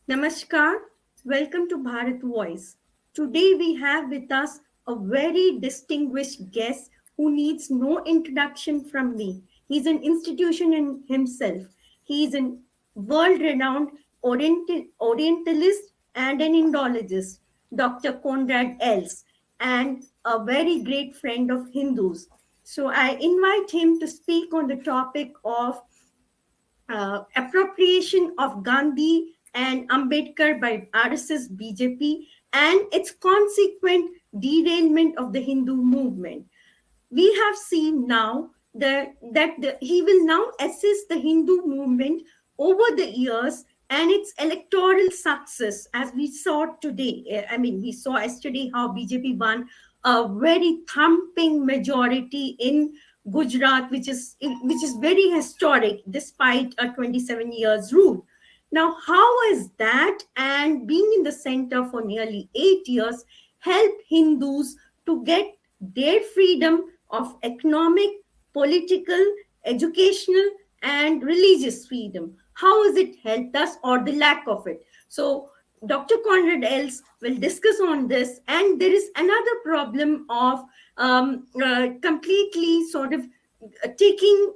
Namaskar, welcome to Bharat Voice. Today we have with us a very distinguished guest who needs no introduction from me. He's an institution in himself. He's a world renowned Orientalist and an Indologist, Dr. Koenraad Elst, and a very great friend of Hindus. So I invite him to speak on the topic of appropriation of Gandhi and Ambedkar by RSS-BJP and its consequent derailment of the Hindu movement. We have seen now that he will now assess the Hindu movement over the years and its electoral success, as we saw today. We saw yesterday how BJP won a very thumping majority in Gujarat, which is very historic despite a 27 years rule. Now, how is that and being in the center for nearly 8 years help Hindus to get their freedom of economic, political, educational, and religious freedom? How has it helped us or the lack of it? So, Dr. Koenraad Elst will discuss on this, and there is another problem of completely sort of taking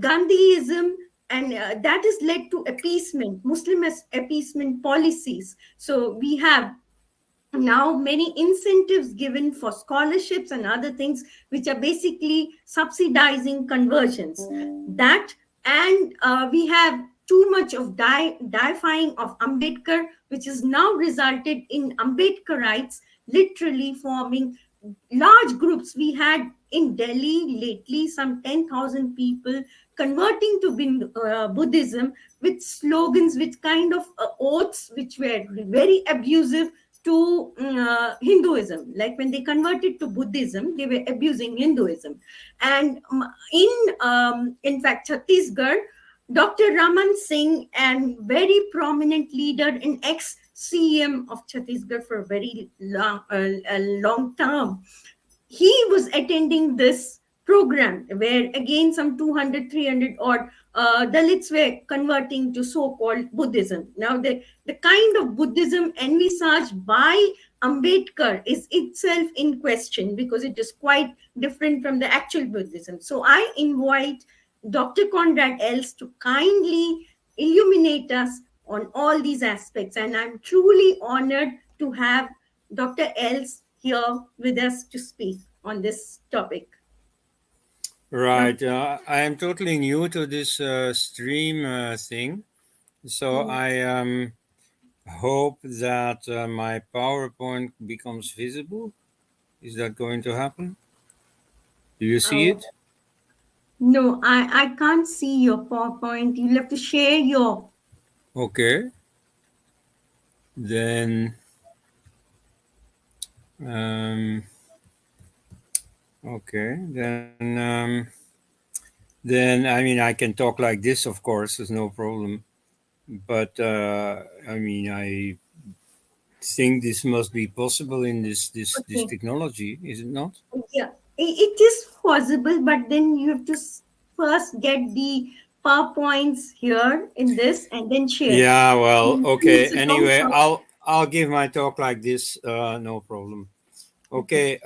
Gandhiism, and that has led to appeasement, Muslim appeasement policies. So we have now many incentives given for scholarships and other things which are basically subsidizing conversions. That and we have too much of deifying of Ambedkar, which has now resulted in Ambedkarites literally forming large groups. We had in Delhi lately some 10,000 people converting to Buddhism with slogans, with kind of oaths which were very abusive to Hinduism. Like when they converted to Buddhism, they were abusing Hinduism. And in fact, Chhattisgarh, Dr. Raman Singh, and very prominent leader and ex-CM of Chhattisgarh for a very long term, he was attending this program where again some 200, 300 odd Dalits were converting to so-called Buddhism. Now the kind of Buddhism envisaged by Ambedkar is itself in question because it is quite different from the actual Buddhism. So I invite Dr. Koenraad Elst to kindly illuminate us on all these aspects, and I'm truly honored to have Dr. Elst here with us to speak on this topic. Right. I am totally new to this stream thing. So I hope that my PowerPoint becomes visible. Is that going to happen? Do you see it? No, I can't see your PowerPoint. You'll have to share your. Okay. Then, um, okay. Then I mean, I can talk like this, of course, there's no problem. But I think this must be possible in this Okay. technology, is it not? Yeah, it is possible, but then you have to first get the PowerPoints here in this and then share. Yeah, well, okay. It's a long Anyway, process. I'll give my talk like this. No problem. Okay.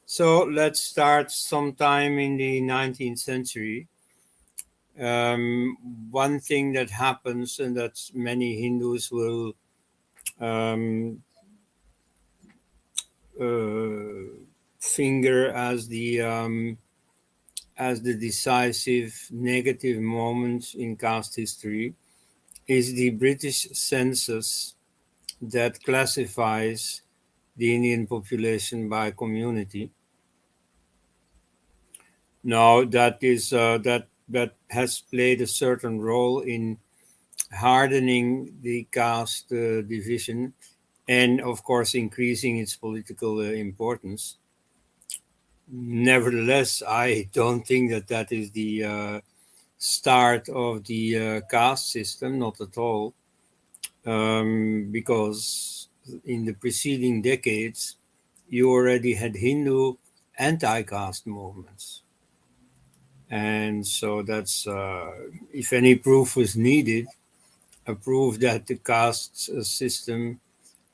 So let's start sometime in the 19th century. One thing that happens, and that many Hindus will finger as the decisive negative moment in caste history, is the British census that classifies the Indian population by community. Now, that has played a certain role in hardening the caste division and, of course, increasing its political importance. Nevertheless, I don't think that is the start of the caste system, not at all, because in the preceding decades, you already had Hindu anti-caste movements. And so that's, if any proof was needed, proved that the caste system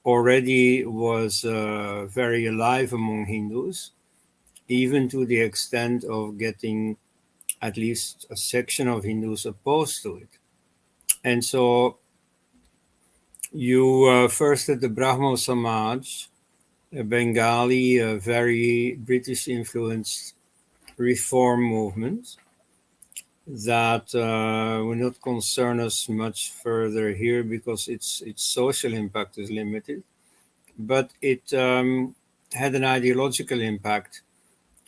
already was very alive among Hindus, even to the extent of getting at least a section of Hindus opposed to it. And so you first had the Brahmo Samaj, a Bengali, a very British influenced reform movement that will not concern us much further here because its social impact is limited, but it had an ideological impact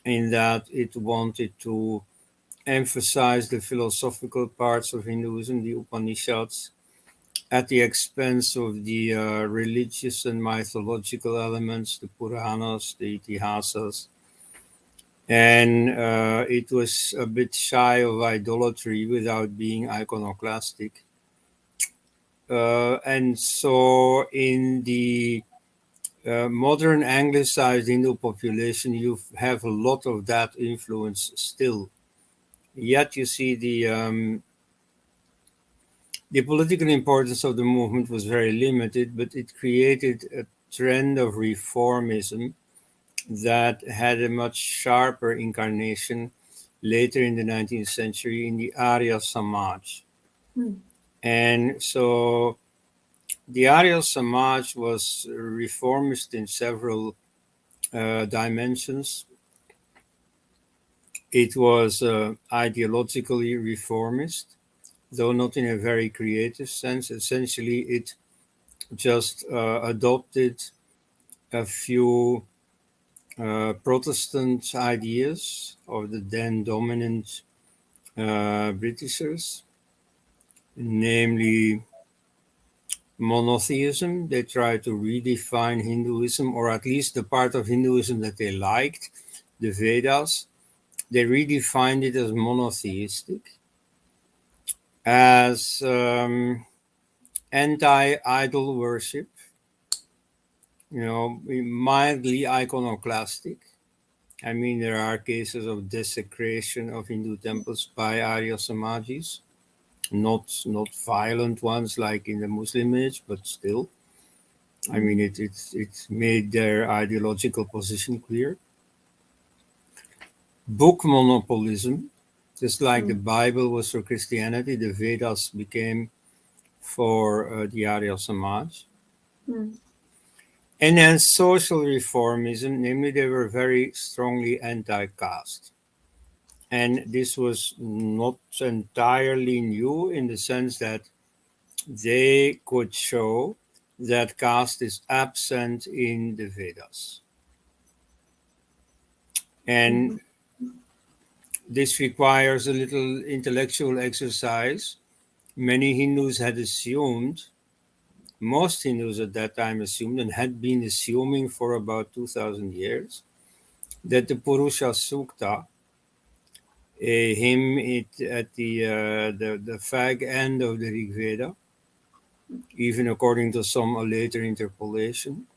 in that it wanted to emphasize the philosophical parts of Hinduism, the Upanishads, at the expense of the religious and mythological elements, the Puranas, the Itihasas. And it was a bit shy of idolatry without being iconoclastic. And so in the modern anglicized Hindu population, you have a lot of that influence still. Yet you see the political importance of the movement was very limited, but it created a trend of reformism that had a much sharper incarnation later in the 19th century in the Arya Samaj. And so the Arya Samaj was reformist in several dimensions. It was ideologically reformist, though not in a very creative sense. Essentially, it just adopted a few Protestant ideas of the then dominant Britishers, namely monotheism. They tried to redefine Hinduism, or at least the part of Hinduism that they liked, the Vedas. They redefined it as monotheistic, as anti-idol worship, mildly iconoclastic. I mean, there are cases of desecration of Hindu temples by Arya Samajis, not violent ones like in the Muslim age, but still. I mean, it made their ideological position clear. Book monopolism, just like the Bible was for Christianity, the Vedas became for the Arya Samaj. And then social reformism, namely, they were very strongly anti-caste. And this was not entirely new in the sense that they could show that caste is absent in the Vedas. And this requires a little intellectual exercise. Many Hindus had assumed, most Hindus at that time assumed, and had been assuming for about 2000 years, that the Purusha Sukta, a hymn at the fag end of the Rig Veda, even according to some later interpolation,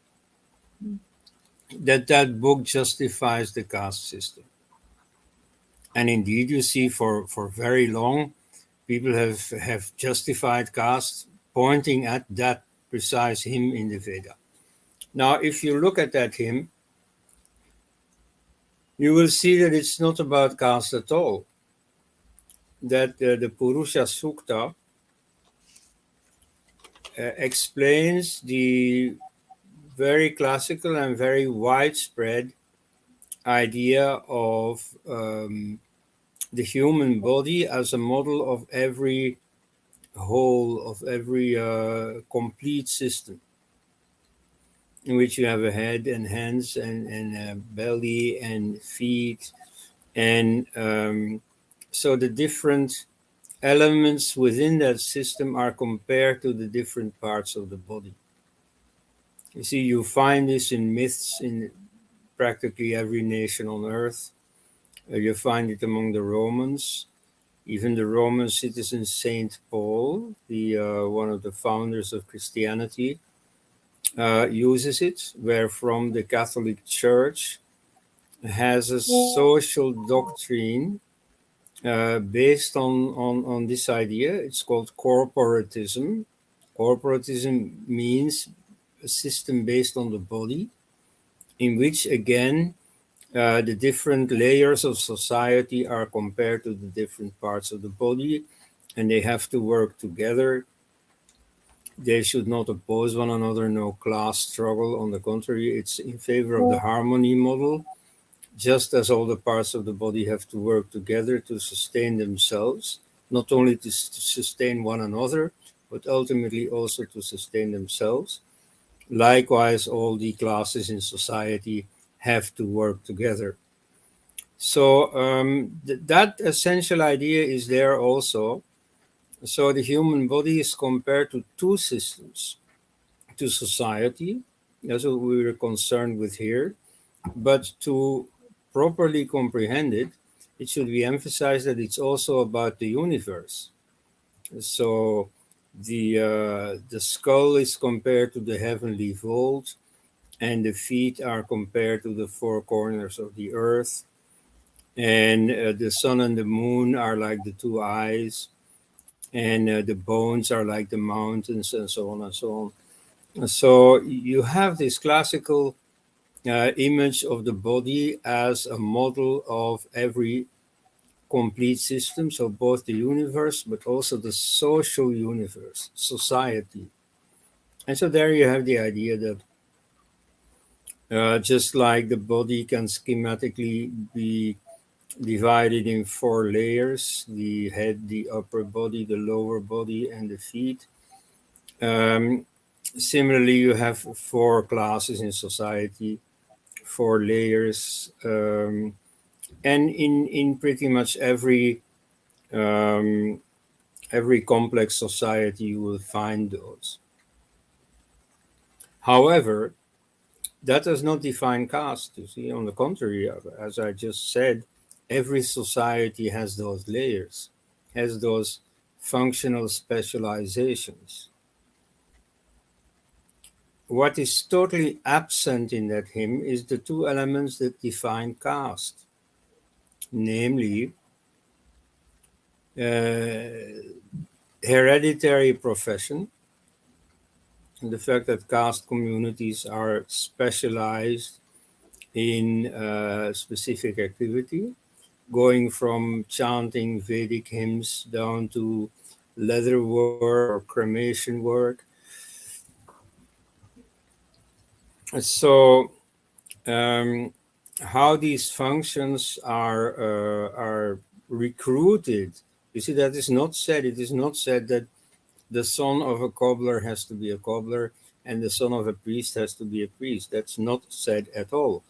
that book justifies the caste system. And indeed, you see, for very long, people have justified caste pointing at that precise hymn in the Veda. Now, if you look at that hymn, you will see that it's not about caste at all. That the Purusha Sukta explains the very classical and very widespread idea of the human body as a model of every whole, of every complete system, in which you have a head and hands and a belly and feet. And so the different elements within that system are compared to the different parts of the body. You see, you find this in myths in practically every nation on earth. You find it among the Romans. Even the Roman citizen Saint Paul, the one of the founders of Christianity, uses it, wherefrom the Catholic Church has a social doctrine based on this idea. It's called corporatism, Corporatism means a system based on the body, in which again the different layers of society are compared to the different parts of the body, and they have to work together. They should not oppose one another, no class struggle. On the contrary, it's in favor of the harmony model, just as all the parts of the body have to work together to sustain themselves, not only to sustain one another, but ultimately also to sustain themselves. Likewise, all the classes in society have to work together. So that essential idea is there also. So the human body is compared to two systems, to society, that's what we were concerned with here, but to properly comprehend it, it should be emphasized that it's also about the universe. So the skull is compared to the heavenly vault, and the feet are compared to the four corners of the earth, and the sun and the moon are like the two eyes, and the bones are like the mountains, and so on and so on. So you have this classical image of the body as a model of every complete system, so both the universe but also the social universe, society. And so there you have the idea that just like the body can schematically be divided in four layers: the head, the upper body, the lower body, and the feet. Um, Similarly, you have four classes in society, four layers, and in pretty much um, every complex society you will find those. However, that does not define caste. You see, on the contrary, as I just said, every society has those layers, has those functional specializations. What is totally absent in that hymn is the two elements that define caste, namely hereditary profession, and the fact that caste communities are specialized in specific activity, going from chanting Vedic hymns down to leather work or cremation work. So, um, how these functions are recruited, you see, that is not said. It is not said that the son of a cobbler has to be a cobbler and the son of a priest has to be a priest. That's not said at all.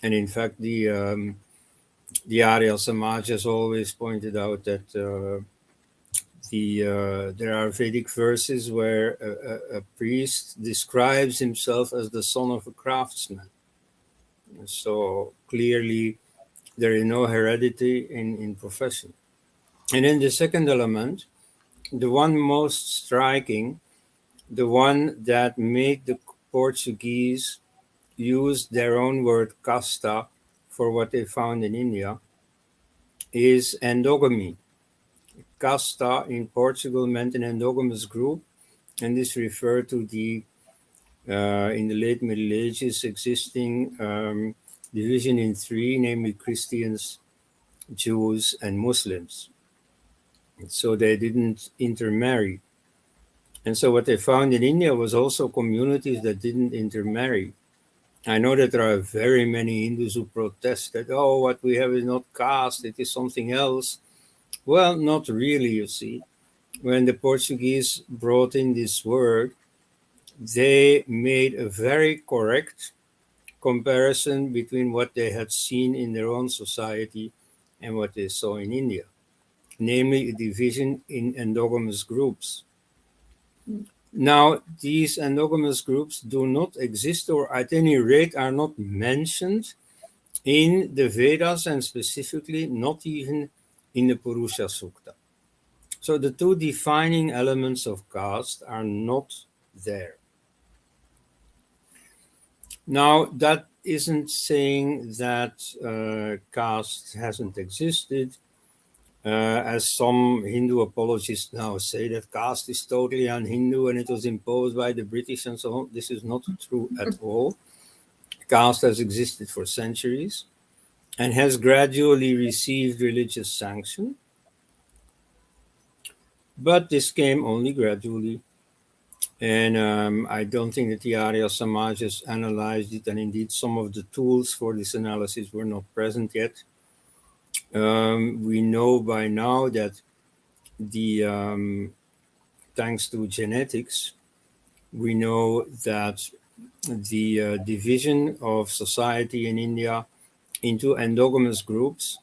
And in fact, the Arya Samaj has always pointed out that there are Vedic verses where a priest describes himself as the son of a craftsman. So clearly, there is no heredity in profession. And then the second element, the one most striking, the one that made the Portuguese use their own word casta for what they found in India, is endogamy. Casta in Portugal meant an endogamous group, and this referred to the in the late Middle Ages existing division in three, namely Christians, Jews, and Muslims. So they didn't intermarry. And so what they found in India was also communities that didn't intermarry. I know that there are very many Hindus who protest that, oh, what we have is not caste, it is something else. Well, not really, you see. When the Portuguese brought in this word, they made a very correct comparison between what they had seen in their own society and what they saw in India, namely a division in endogamous groups. Now, these endogamous groups do not exist, or at any rate are not mentioned in the Vedas, and specifically not even in the Purusha Sukta. So the two defining elements of caste are not there. Now, that isn't saying that caste hasn't existed. As some Hindu apologists now say that caste is totally un-Hindu and it was imposed by the British and so on. This is not true at all. Caste has existed for centuries and has gradually received religious sanction. But this came only gradually. And I don't think that the Arya Samaj has analyzed it. And indeed, some of the tools for this analysis were not present yet. We know by now that thanks to genetics, we know that the division of society in India into endogamous groups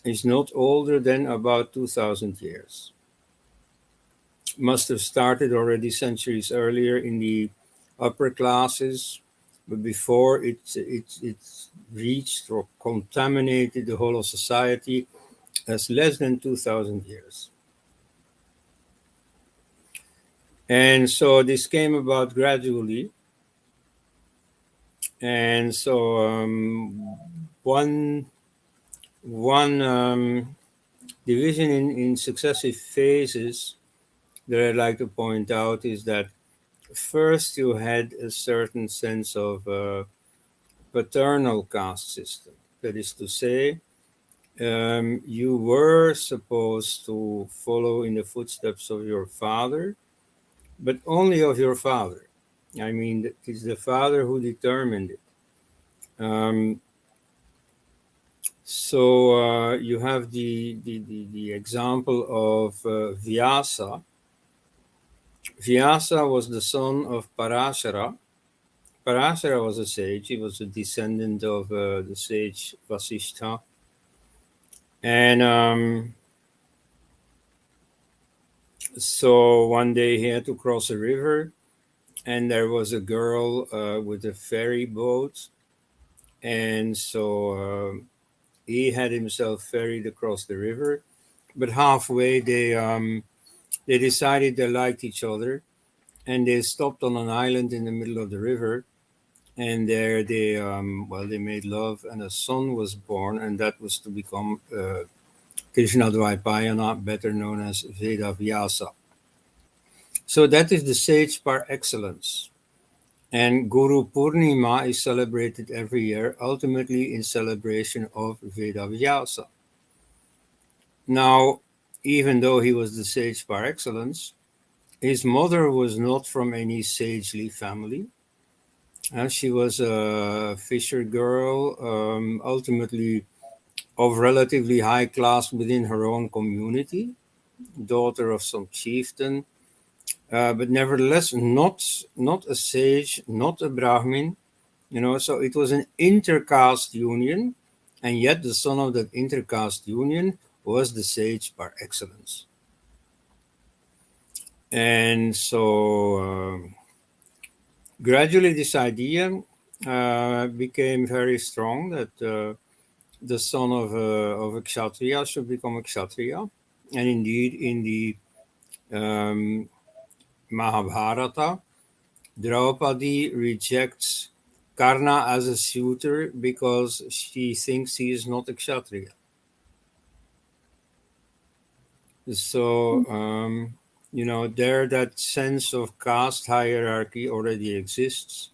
is not older than about 2000 years. Must have started already centuries earlier in the upper classes, but before it reached or contaminated the whole of society as less than 2000 years. And so this came about gradually. And so one division in successive phases that I'd like to point out is that first you had a certain sense of paternal caste system. That is to say, you were supposed to follow in the footsteps of your father, but only of your father. I mean, it is the father who determined it. So you have the example of Vyasa. Vyasa was the son of Parashara. Parashara was a sage. He was a descendant of the sage Vasishtha. And so one day he had to cross a river, and there was a girl with a ferry boat. And so he had himself ferried across the river. But halfway they decided they liked each other, and they stopped on an island in the middle of the river. And there they made love, and a son was born, and that was to become Krishna Dvaipayana, better known as Veda Vyasa. So that is the sage par excellence. And Guru Purnima is celebrated every year, ultimately in celebration of Veda Vyasa. Now, even though he was the sage par excellence, his mother was not from any sagely family. She was a fisher girl, ultimately of relatively high class within her own community, daughter of some chieftain, but nevertheless not a sage, not a Brahmin, so it was an intercaste union, and yet the son of that intercaste union was the sage par excellence. And so gradually this idea became very strong that the son of a Kshatriya should become a Kshatriya. And indeed, in the Mahabharata, Draupadi rejects Karna as a suitor because she thinks he is not a Kshatriya. So, there that sense of caste hierarchy already exists.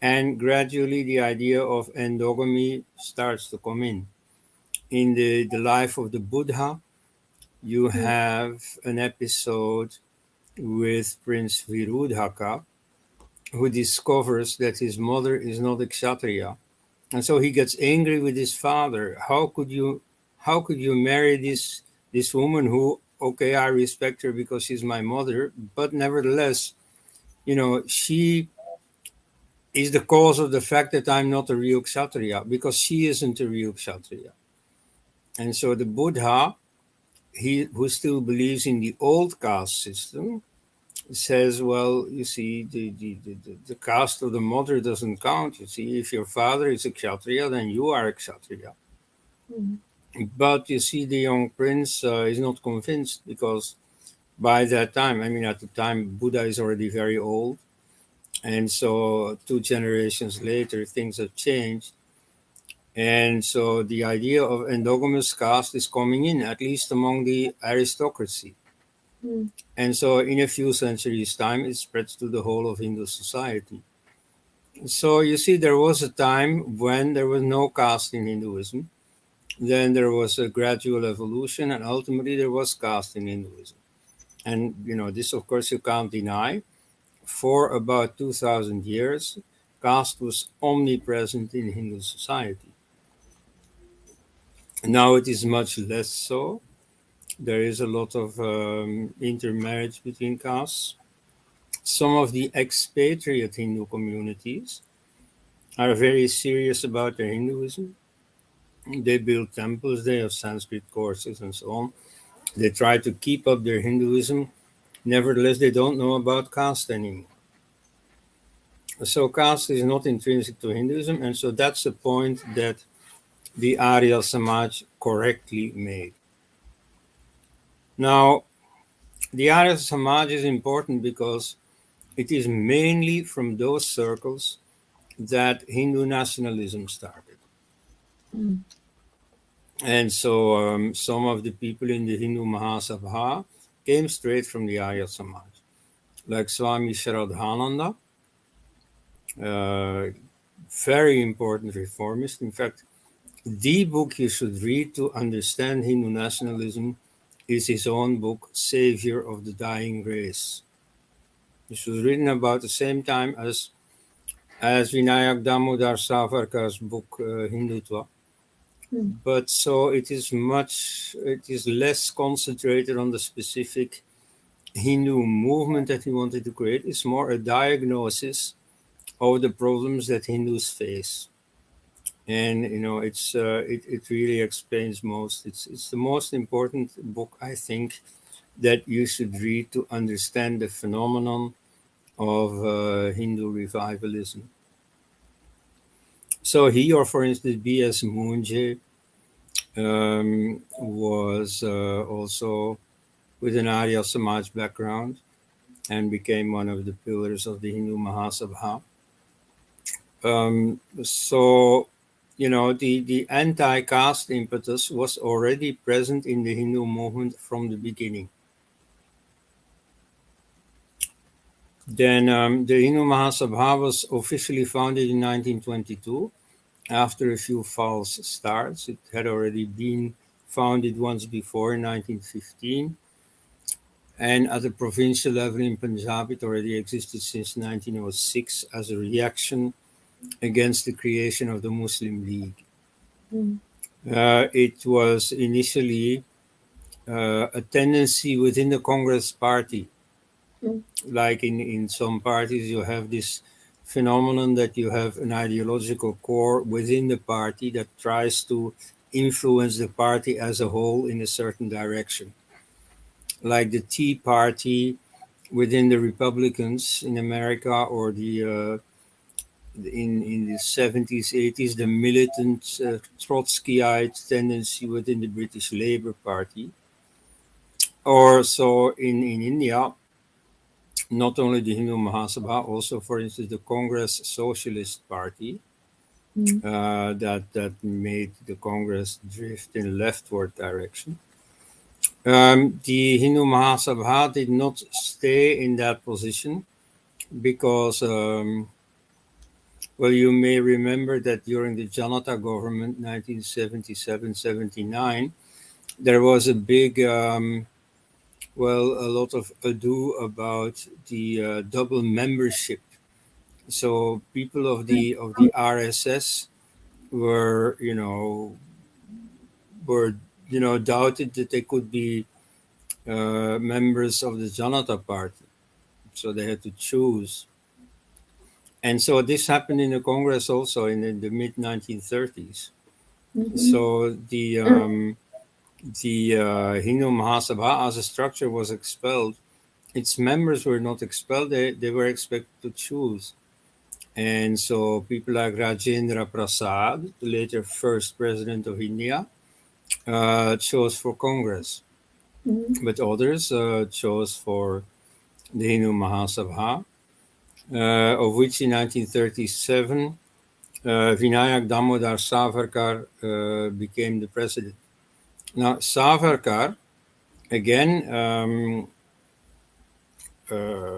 And gradually the idea of endogamy starts to come in. In the life of the Buddha, you have an episode with Prince Virudhaka, who discovers that his mother is not a Kshatriya. And so he gets angry with his father. How could you marry this woman who, okay, I respect her because she's my mother, but nevertheless, she is the cause of the fact that I'm not a real Kshatriya, because she isn't a real Kshatriya. And so the Buddha, who still believes in the old caste system, says, well, you see, the caste of the mother doesn't count. You see, if your father is a Kshatriya, then you are a Kshatriya. But you see, the young prince is not convinced, because by that time, at the time, Buddha is already very old. And so 2 generations later, things have changed. And so the idea of endogamous caste is coming in, at least among the aristocracy. Mm. And so in a few centuries' time, it spreads to the whole of Hindu society. So you see, there was a time when there was no caste in Hinduism. Then there was a gradual evolution, and ultimately there was caste in Hinduism. And this, of course, you can't deny. For about 2,000 years, caste was omnipresent in Hindu society. Now it is much less so. There is a lot of intermarriage between castes. Some of the expatriate Hindu communities are very serious about their Hinduism. They build temples, they have Sanskrit courses, and so on. They try to keep up their Hinduism. Nevertheless, they don't know about caste anymore. So caste is not intrinsic to Hinduism, and so that's the point that the Arya Samaj correctly made. Now, the Arya Samaj is important because it is mainly from those circles that Hindu nationalism started. Mm. And so some of the people in the Hindu Mahasabha came straight from the Arya Samaj, like Swami Shraddhananda, very important reformist. In fact, the book you should read to understand Hindu nationalism is his own book, Savior of the Dying Race. This was written about the same time as Vinayak Damodar Savarkar's book, Hindutva. Mm. But so it is less concentrated on the specific Hindu movement that he wanted to create. It's more a diagnosis of the problems that Hindus face. And it really explains most. It's the most important book, I think, that you should read to understand the phenomenon of Hindu revivalism. So he, or for instance, B.S. Munje, was also with an Arya Samaj background and became one of the pillars of the Hindu Mahasabha. So the anti-caste impetus was already present in the Hindu movement from the beginning. Then the Hindu Mahasabha was officially founded in 1922 after a few false starts. It had already been founded once before in 1915. And at the provincial level in Punjab, it already existed since 1906 as a reaction against the creation of the Muslim League. Mm. It was initially a tendency within the Congress party. Mm. Like in some parties, you have this phenomenon that you have an ideological core within the party that tries to influence the party as a whole in a certain direction. Like the Tea Party within the Republicans in America, or in the 70s, 80s, the militant Trotskyite tendency within the British Labour Party. Or so in India, not only the Hindu Mahasabha, also, for instance, the Congress Socialist Party, Mm. that made the Congress drift in a leftward direction. The Hindu Mahasabha did not stay in that position because, well, you may remember that during the Janata government, 1977-79, there was a big, a lot of ado about the double membership. So people of the RSS were, doubted that they could be members of the Janata Party. So they had to choose. And so this happened in the Congress also in the mid 1930s. Mhm. So the Hindu Mahasabha as a structure was expelled. Its members were not expelled; they were expected to choose. And so people like Rajendra Prasad, the later first president of India, chose for Congress, Mhm. but others chose for the Hindu Mahasabha, of which in 1937 Vinayak Damodar Savarkar became the president. Now, Savarkar, again,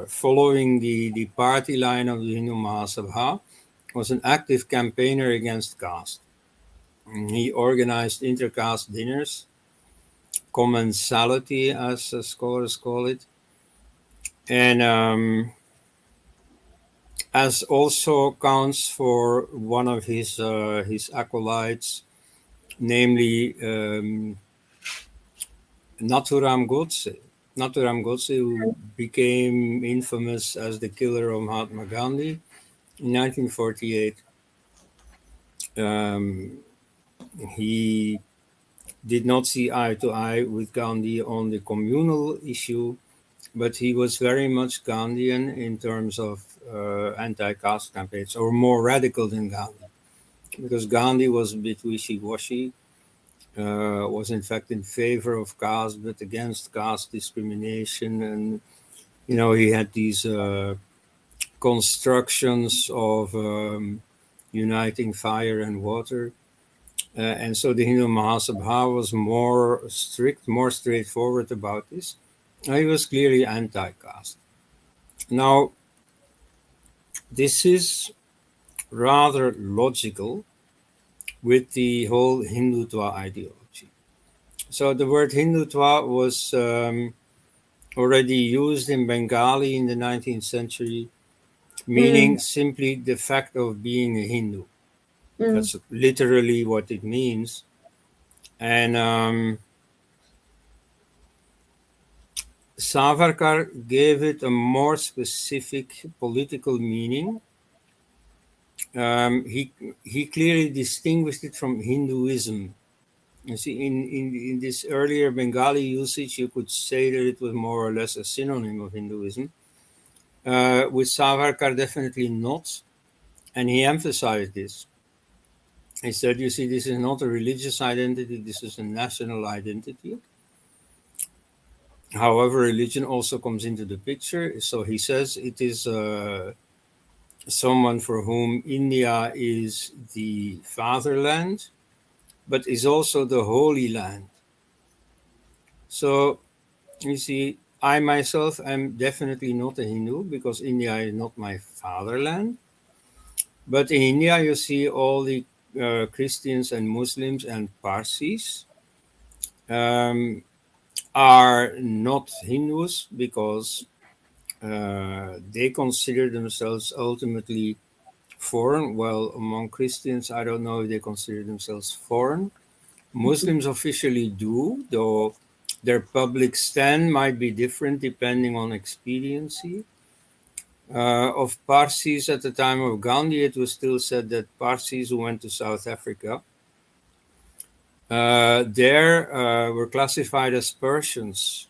following the party line of the Hindu Mahasabha, was an active campaigner against caste. He organized inter-caste dinners, commensality, as scholars call it, and as also counts for one of his acolytes, namely Nathuram Godse. Nathuram Godse, who became infamous as the killer of Mahatma Gandhi in 1948. He did not see eye to eye with Gandhi on the communal issue, but he was very much Gandhian in terms of anti-caste campaigns, or more radical than Gandhi, because Gandhi was a bit wishy-washy, was in fact in favor of caste, but against caste discrimination, and he had these constructions of uniting fire and water. And so the Hindu Mahasabha was more strict, more straightforward about this. He was clearly anti-caste. Now, this is rather logical with the whole Hindutva ideology. So the word Hindutva was already used in Bengali in the 19th century, meaning simply the fact of being a Hindu. That's literally what it means. And Savarkar gave it a more specific political meaning. He clearly distinguished it from Hinduism. You see, in this earlier Bengali usage, you could say that it was more or less a synonym of Hinduism. With Savarkar, definitely not. And he emphasized this. He said, you see, this is not a religious identity, this is a national identity. However, religion also comes into the picture. So he says it is someone for whom India is the fatherland, but is also the Holy Land. So, you see, I myself am definitely not a Hindu because India is not my fatherland. But in India, you see all the Christians and Muslims and Parsis are not Hindus because they consider themselves ultimately foreign. Well, among Christians, I don't know if they consider themselves foreign. Muslims officially do, though their public stand might be different depending on expediency. Of Parsis at the time of Gandhi, it was still said that Parsis who went to South Africa were classified as Persians,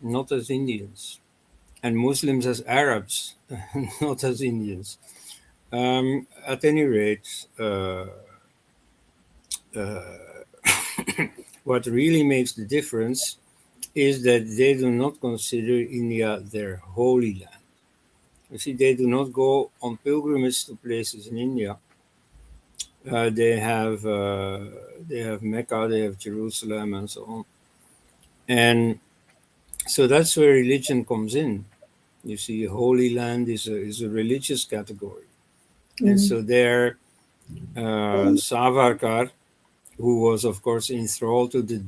not as Indians, and Muslims as Arabs, not as Indians. At any rate, what really makes the difference is that they do not consider India their holy land. You see, they do not go on pilgrimage to places in India. They have Mecca, they have Jerusalem, and so on. And so that's where religion comes in. You see, Holy Land is a religious category. And so there, Savarkar, who was, of course, enthralled to the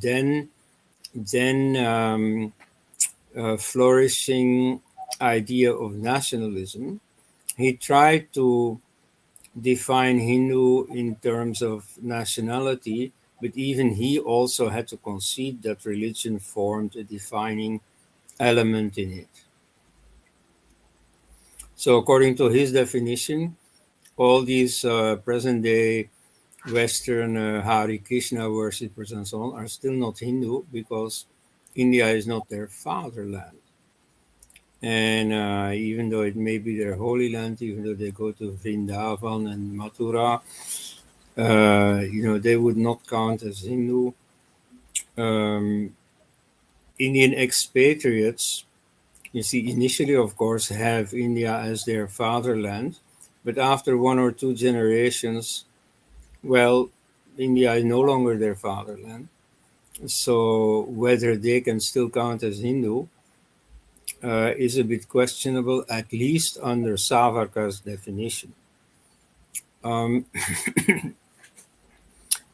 then flourishing idea of nationalism, he tried to define Hindu in terms of nationality, but even he also had to concede that religion formed a defining element in it. So according to his definition, all these present-day Western Hare Krishna worshippers and so on are still not Hindu because India is not their fatherland. And even though it may be their holy land, even though they go to Vrindavan and Mathura, they would not count as Hindu. Indian expatriates, you see, initially, of course, have India as their fatherland, But after one or two generations, well, India is no longer their fatherland. So whether they can still count as Hindu is a bit questionable, at least under Savarkar's definition. Um,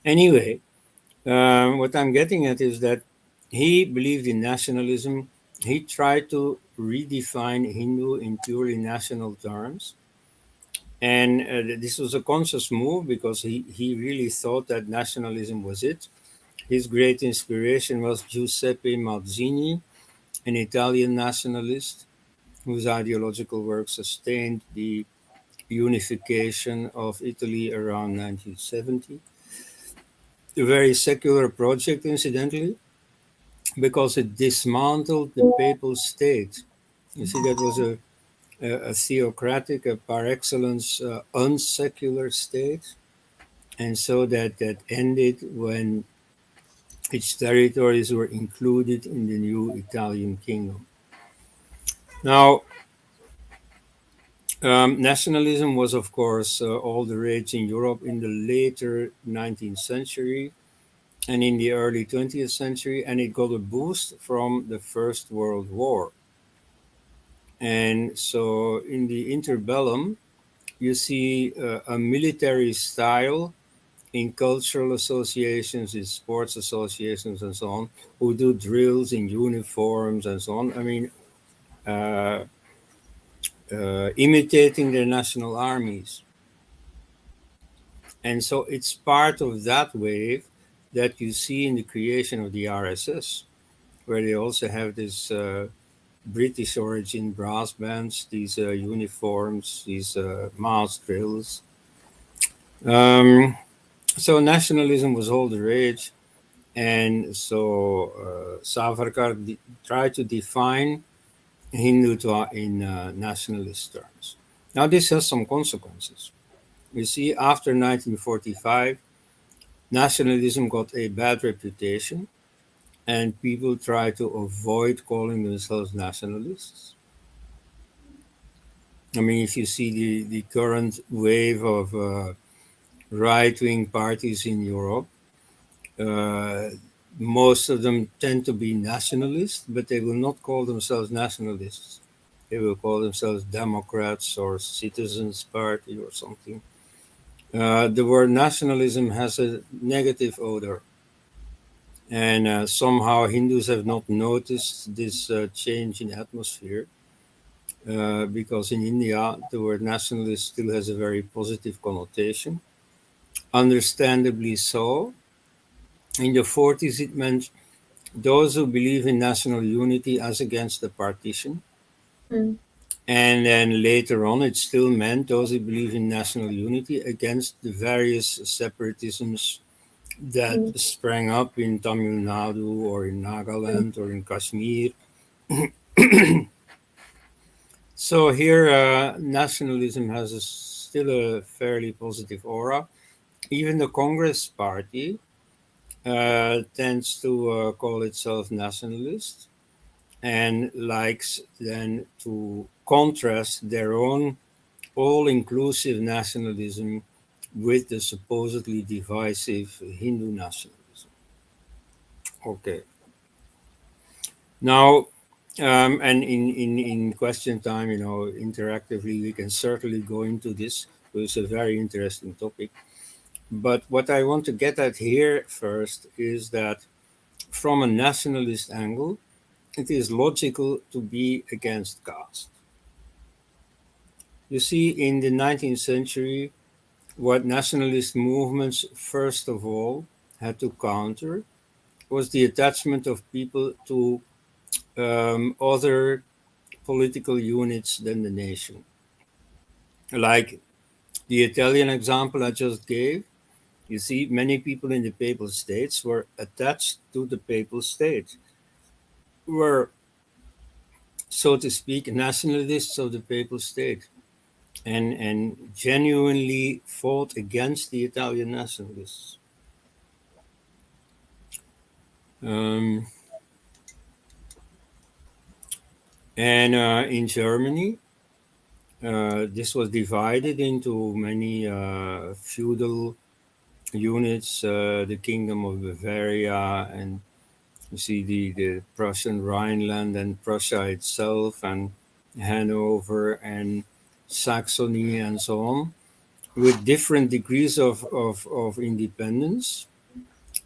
anyway, what I'm getting at is that he believed in nationalism. He tried to redefine Hindu in purely national terms. And this was a conscious move because he really thought that nationalism was it. His great inspiration was Giuseppe Mazzini, an Italian nationalist whose ideological work sustained the unification of Italy around 1970. A very secular project, incidentally, because it dismantled the papal state. You see, that was a theocratic, a par excellence, unsecular state. And so that ended when its territories were included in the new Italian kingdom. Now, nationalism was, of course, all the rage in Europe in the later 19th century and in the early 20th century, and it got a boost from the First World War. And so in the interbellum, you see a military style in cultural associations, in sports associations, and so on, who do drills in uniforms and so on. I mean, uh, imitating their national armies. And so it's part of that wave that you see in the creation of the RSS, where they also have this British origin brass bands, these uniforms, these mass drills. Um, so nationalism was all the rage. And so Savarkar tried to define Hindutva in nationalist terms. Now, this has some consequences. You see, after 1945, nationalism got a bad reputation, and people try to avoid calling themselves nationalists. I mean, if you see the current wave of right wing parties in Europe, uh, most of them tend to be nationalists, but they will not call themselves nationalists. They will call themselves Democrats or Citizens Party or something. The word nationalism has a negative odor. And somehow Hindus have not noticed this change in atmosphere because in India the word nationalist still has a very positive connotation. Understandably so. In the 40s, it meant those who believe in national unity as against the partition. Mm. And then later on, it still meant those who believe in national unity against the various separatisms that Mm. sprang up in Tamil Nadu or in Mm. Nagaland or in Kashmir. So here, nationalism has still a fairly positive aura. Even the Congress party tends to call itself nationalist and likes then to contrast their own all inclusive nationalism with the supposedly divisive Hindu nationalism. Okay. Now, and in question time, interactively, we can certainly go into this. It's a very interesting topic. But what I want to get at here first is that from a nationalist angle, it is logical to be against caste. You see, in the 19th century, what nationalist movements first of all had to counter was the attachment of people to other political units than the nation. Like the Italian example I just gave, you see, many people in the Papal States were attached to the Papal State, were, so to speak, nationalists of the Papal State, and genuinely fought against the Italian nationalists. Um, and in Germany, This was divided into many feudal units, the Kingdom of Bavaria, and you see the Prussian Rhineland and Prussia itself, and Hanover and Saxony, and so on, with different degrees of independence,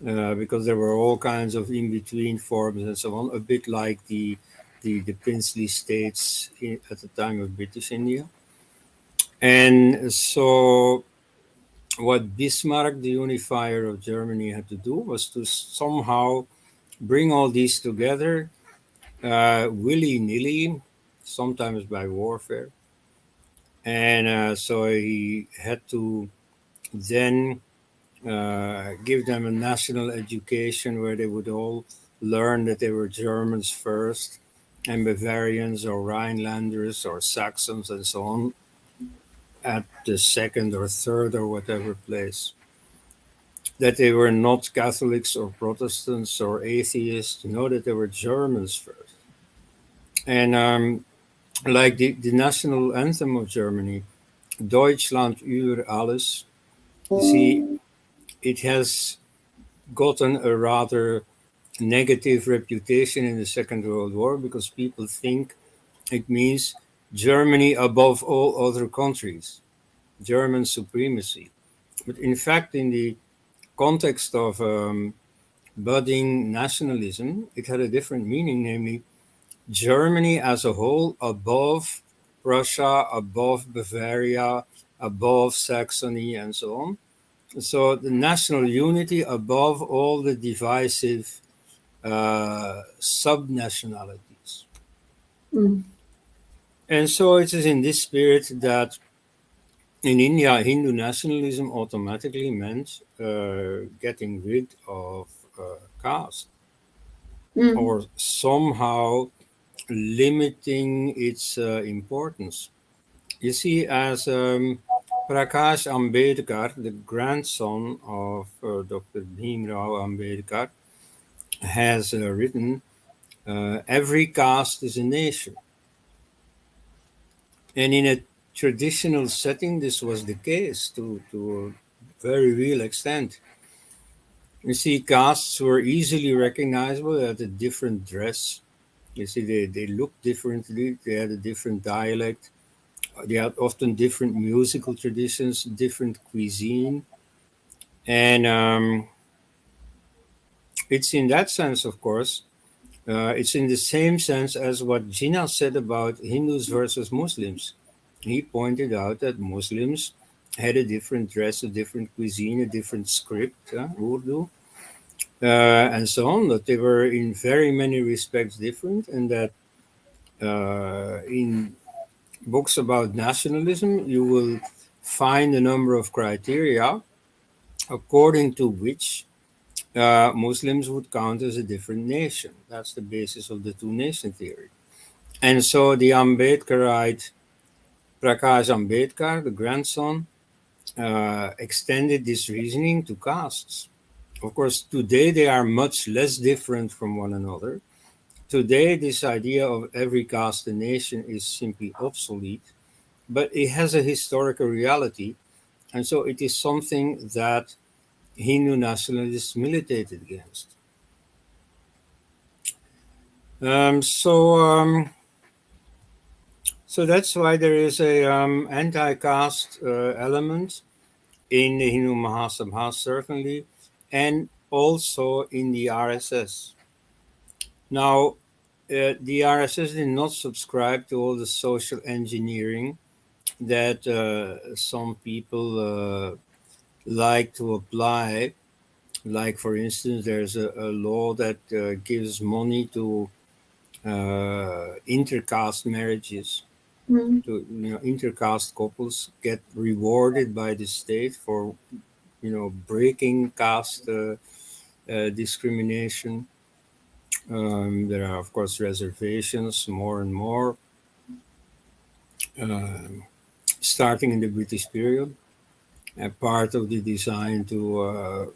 because there were all kinds of in-between forms and so on, a bit like the princely states at the time of British India. And so what Bismarck, the unifier of Germany, had to do was to somehow bring all these together, willy-nilly, sometimes by warfare. And so he had to then give them a national education where they would all learn that they were Germans first, and Bavarians or Rhinelanders or Saxons and so on at the second or third or whatever place. That they were not Catholics or Protestants or atheists, no, that they were Germans first. And like the national anthem of Germany, Deutschland über alles, you see, it has gotten a rather negative reputation in the Second World War because people think it means Germany above all other countries, German supremacy. But in fact, in the context of budding nationalism, it had a different meaning, namely Germany as a whole above Prussia, above Bavaria, above Saxony, and so on. So the national unity above all the divisive sub-nationalities. Mm. And so it is in this spirit that in India, Hindu nationalism automatically meant getting rid of caste, or somehow limiting its importance. You see, as Prakash Ambedkar, the grandson of Dr. Bhimrao Ambedkar, has written, every caste is a nation. And in a traditional setting, this was the case to a very real extent. You see, castes were easily recognizable. They had a different dress. You see, they looked differently. They had a different dialect. They had often different musical traditions, different cuisine. And it's in that sense, of course, it's in the same sense as what Jinnah said about Hindus versus Muslims. He pointed out that Muslims had a different dress, a different cuisine, a different script, Urdu, and so on, that they were in very many respects different, and that in books about nationalism, you will find a number of criteria according to which Muslims would count as a different nation. That's the basis of the two nation theory. And so the Ambedkarite Prakash Ambedkar, the grandson, extended this reasoning to castes. Of course, today they are much less different from one another. Today, this idea of every caste a nation is simply obsolete, but it has a historical reality. And so it is something that Hindu nationalists militated against. Um, so, um, so that's why there is a anti-caste element in the Hindu Mahasabha, certainly, and also in the RSS. Now, the RSS did not subscribe to all the social engineering that some people like to apply. Like, for instance, there's a law that gives money to intercaste marriages. To intercaste couples get rewarded by the state for breaking caste discrimination. There are, of course, reservations more and more, um, starting in the British period. Part of the design to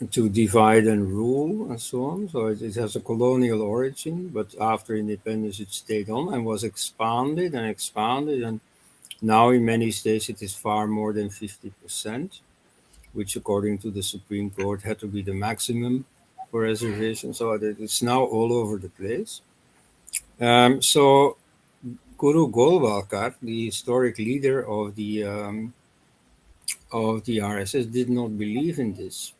to divide and rule and so on. So it has a colonial origin, but after independence it stayed on and was expanded and expanded. And now in many states it is far more than 50%, which according to the Supreme Court had to be the maximum for reservation. So it's now all over the place. So Guru Golwalkar, the historic leader of the RSS, did not believe in this.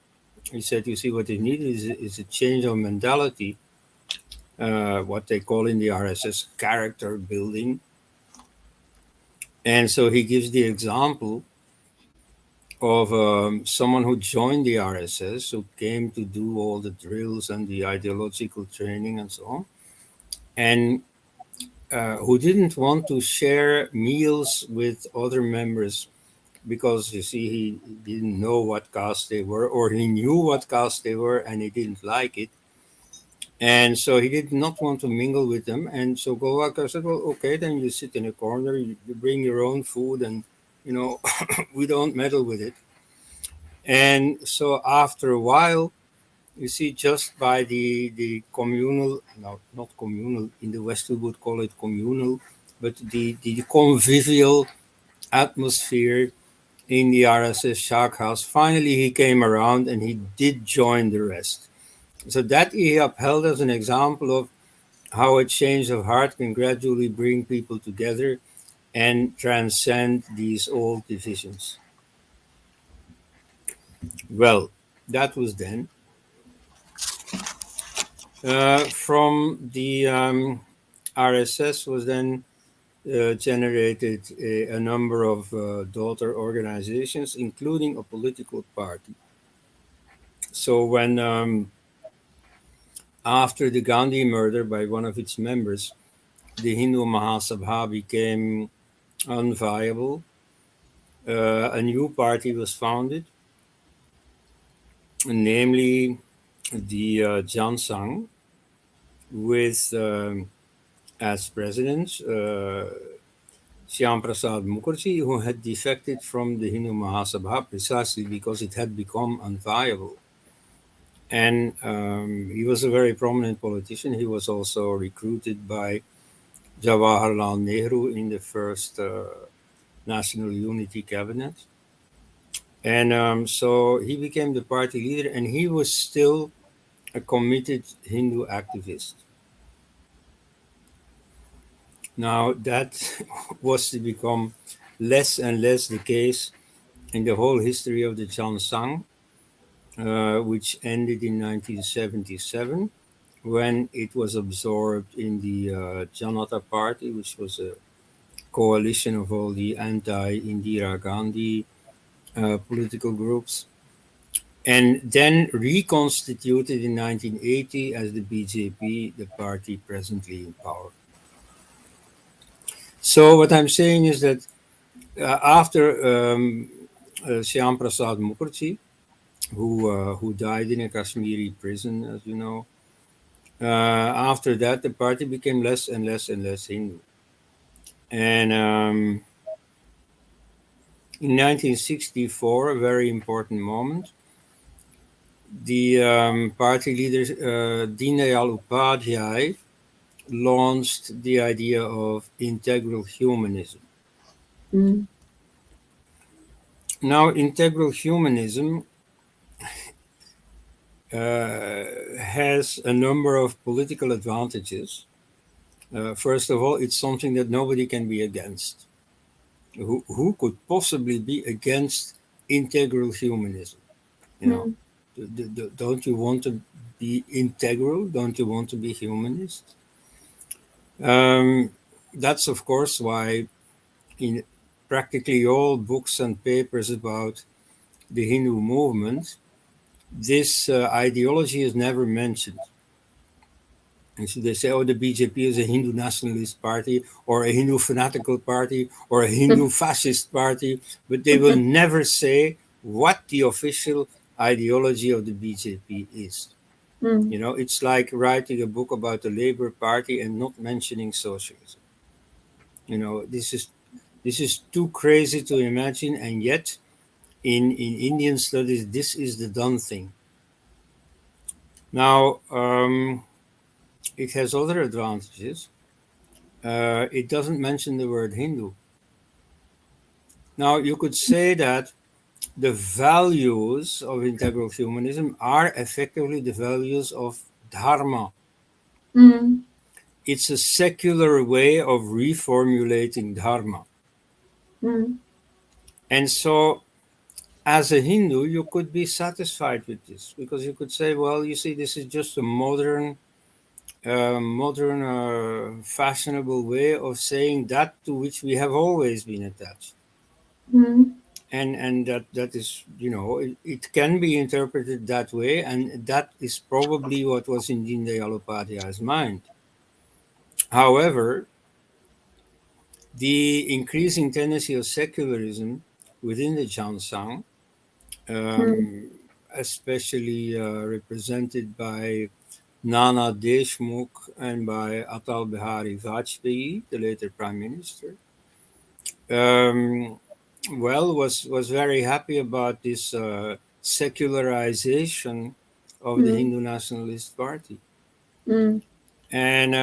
He said, "You see, what they need is a change of mentality, what they call in the RSS character building." And so he gives the example of someone who joined the RSS, who came to do all the drills and the ideological training and so on, and who didn't want to share meals with other members because, you see, he didn't know what caste they were, or he knew what caste they were and he didn't like it. And so he did not want to mingle with them. And so Golwalkar said, "Well, okay, then you sit in a corner, you bring your own food, and, we don't meddle with it." And so after a while, you see, just by the communal, no, not communal, in the West we would call it communal, but the convivial atmosphere in the RSS Shak house, finally he came around and he did join the rest. So that he upheld as an example of how a change of heart can gradually bring people together and transcend these old divisions. Well, that was then. From the RSS was then generated a number of daughter organizations, including a political party. So when after the Gandhi murder by one of its members, the Hindu Mahasabha became unviable. A new party was founded, namely the Jansang, with as president Shyam Prasad Mukherjee, who had defected from the Hindu Mahasabha precisely because it had become unviable. And he was a very prominent politician. He was also recruited by Jawaharlal Nehru in the first National Unity Cabinet. And so he became the party leader, and he was still a committed Hindu activist. Now, that was to become less and less the case in the whole history of the Chansang, which ended in 1977 when it was absorbed in the Janata Party, which was a coalition of all the anti-Indira Gandhi political groups, and then reconstituted in 1980 as the BJP, the party presently in power. So what I'm saying is that after Shyam Prasad Mukherjee, who died in a Kashmiri prison, as you know, after that the party became less and less and less Hindu. And in 1964, a very important moment, the party leader Deen Dayal Upadhyay launched the idea of integral humanism. Mm. Now, integral humanism has a number of political advantages. First of all, it's something that nobody can be against. Who could possibly be against integral humanism? You know, don't you want to be integral? Don't you want to be humanist? That's of course why in practically all books and papers about the Hindu movement, this ideology is never mentioned. And so they say, oh, the BJP is a Hindu nationalist party, or a Hindu fanatical party, or a Hindu fascist party, but they will never say what the official ideology of the BJP is. You know, it's like writing a book about the Labour Party and not mentioning socialism. You know, this is too crazy to imagine, and yet in Indian studies, this is the done thing. Now, it has other advantages. It doesn't mention the word Hindu. Now, you could say that the values of integral humanism are effectively the values of Dharma. Mm. It's a secular way of reformulating Dharma. Mm. And so, as a Hindu, you could be satisfied with this because you could say, well, you see, this is just a fashionable way of saying that to which we have always been attached. Mm. And that is, it can be interpreted that way, and that is probably what was in Deen Dayal Upadhyay's mind. However, the increasing tendency of secularism within the Jansang, Mm. um, especially represented by Nana Deshmukh and by Atal Bihari Vajpayee, the later prime minister, um, was very happy about this secularization of the Mm. Hindu Nationalist Party. Mm. And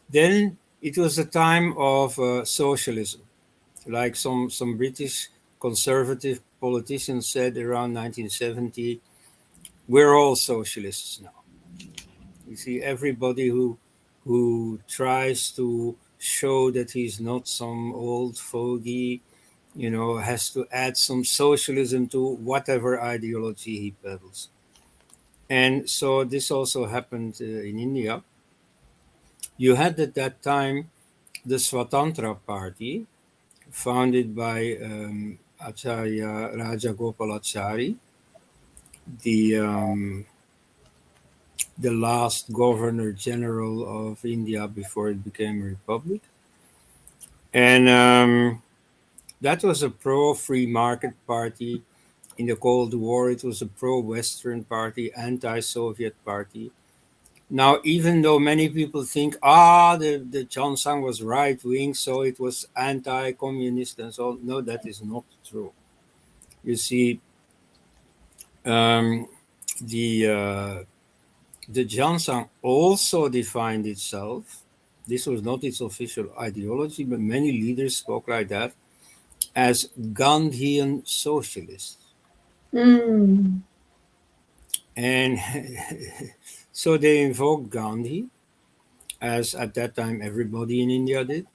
then it was a time of socialism, like some British conservative politicians said around 1970, we're all socialists now. You see, everybody who tries to show that he's not some old fogey, has to add some socialism to whatever ideology he peddles. And so this also happened in India. You had at that time the Swatantra Party, founded by Acharya Rajagopalachari, the the last governor general of India before it became a republic. And that was a pro free market party. In the Cold War, it was a pro Western party, anti Soviet party. Now, even though many people think, the Chansang was right wing, so it was anti communist and so on, no, that is not true. You see, um, the the Jansang also defined itself. This was not its official ideology, but many leaders spoke like that as Gandhian socialists. Mm. And so they invoked Gandhi, as at that time everybody in India did.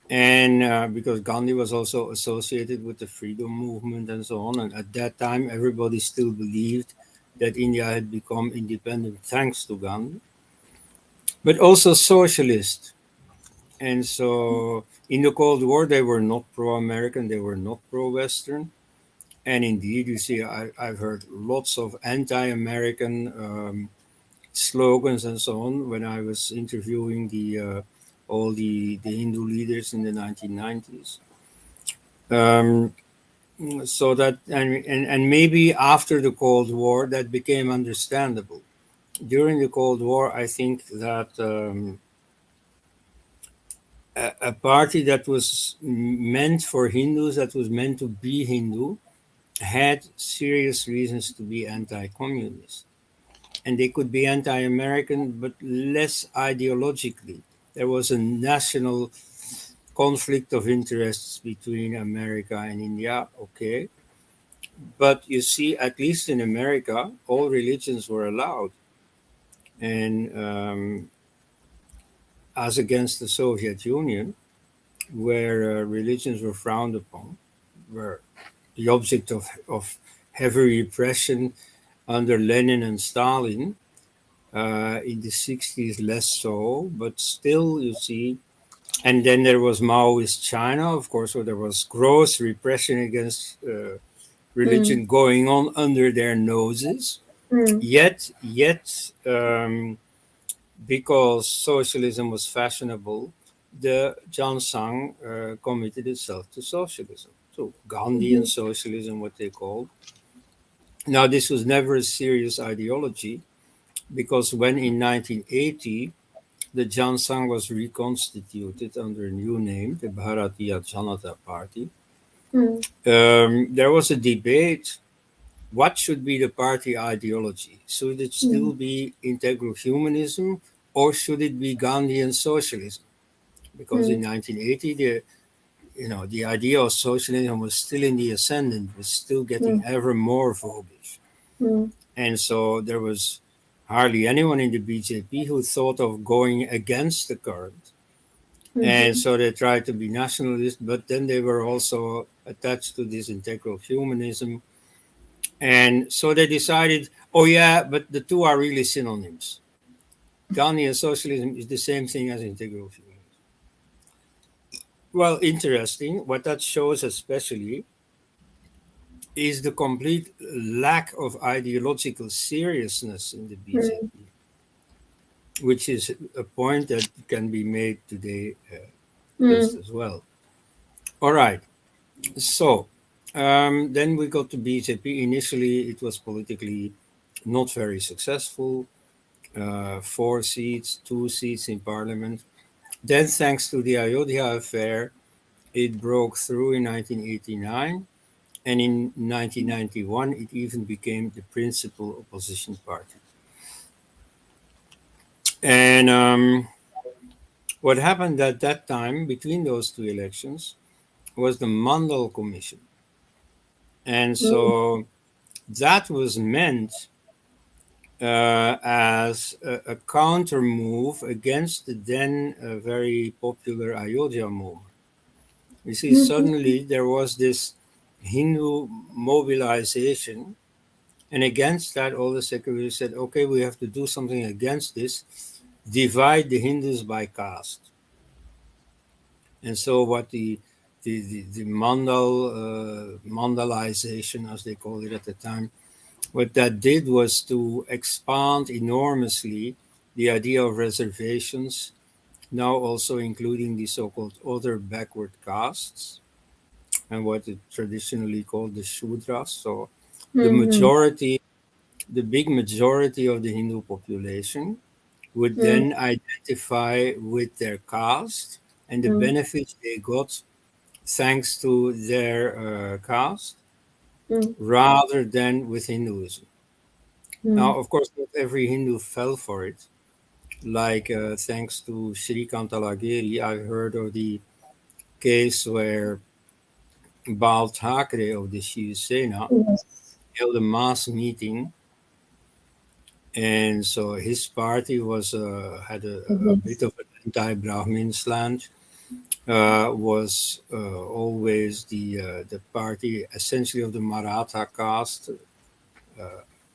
And because Gandhi was also associated with the freedom movement and so on. And at that time, everybody still believed that India had become independent thanks to Gandhi, but also socialist. And so in the Cold War, they were not pro American, they were not pro Western. And indeed, you see, I've heard lots of anti American slogans and so on when I was interviewing all the Hindu leaders in the 1990s. Um, so that and maybe after the Cold War that became understandable. During the Cold War, I think that a party that was meant for Hindus, that was meant to be Hindu, had serious reasons to be anti-communist, and they could be anti-American, but less ideologically. There was a national conflict of interests between America and India, okay. But you see, at least in America, all religions were allowed. And as against the Soviet Union, where religions were frowned upon, were the object of heavy repression under Lenin and Stalin. In the 60s, less so, but still, you see. And then there was Maoist China, of course, where there was gross repression against Mm. religion going on under their noses. Mm. Yet, because socialism was fashionable, the Jansang committed itself to socialism, to Gandhian Mhm. socialism, what they called. Now, this was never a serious ideology because when in 1980 the Jansang was reconstituted under a new name, the Bharatiya Janata Party, Mm. there was a debate what should be the party ideology? Should it still be integral humanism, or should it be Gandhian socialism? Because in 1980, the idea of socialism was still in the ascendant, was still getting ever more voguish. And so there was hardly anyone in the BJP who thought of going against the current. And so they tried to be nationalist, but then they were also attached to this integral humanism. And so they decided, oh yeah, but the two are really synonyms. Gandhian socialism is the same thing as integral humanism. Well, interesting. What that shows especially is the complete lack of ideological seriousness in the BJP, which is a point that can be made today just as well. All right. So then we got to BJP. Initially, it was politically not very successful. 4 seats, 2 seats in parliament. Then, thanks to the Ayodhya affair, it broke through in 1989. And in 1991, it even became the principal opposition party. And what happened at that time, between those 2 elections, was the Mandal Commission. And so that was meant as a counter move against the then very popular Ayodhya movement. You see, suddenly there was this Hindu mobilization, and against that, all the secularists said, okay, we have to do something against this, divide the Hindus by caste. And so what the mandalization, as they called it at the time, what that did was to expand enormously the idea of reservations, now also including the so-called other backward castes, and what is traditionally called the Shudras. So the majority, the big majority of the Hindu population would then identify with their caste and the benefits they got thanks to their caste rather than with Hinduism. Now, of course, not every Hindu fell for it. Like, thanks to Shrikant Talageri, I heard of the case where Bal Thackeray of the Shiva Sena held a mass meeting, and so his party was had a bit of an anti-Brahmin slant. Was always the party essentially of the Maratha caste,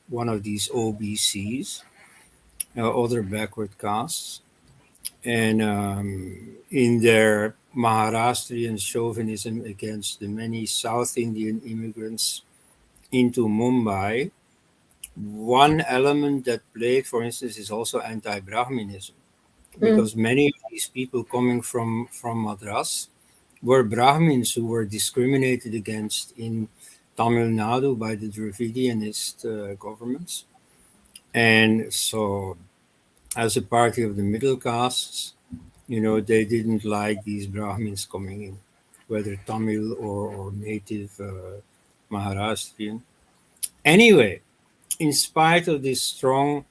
one of these OBCs, other backward castes, and in their Maharashtrian chauvinism against the many South Indian immigrants into Mumbai, one element that played, for instance, is also anti-Brahminism, because many of these people coming from Madras were Brahmins who were discriminated against in Tamil Nadu by the Dravidianist governments. And so, as a party of the middle castes, they didn't like these Brahmins coming in, whether Tamil or native Maharashtrian. Anyway, in spite of this strong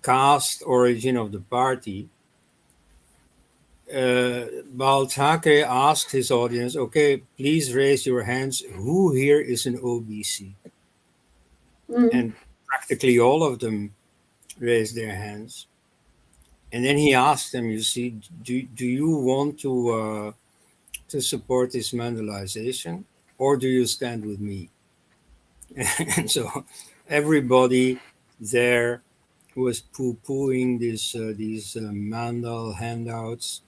caste origin of the party, Bal Thackeray asked his audience, okay, please raise your hands. Who here is an OBC? And practically all of them raised their hands. And then he asked them, you see, do you want to support this Mandalization, or do you stand with me? And so everybody there was poo-pooing these Mandal handouts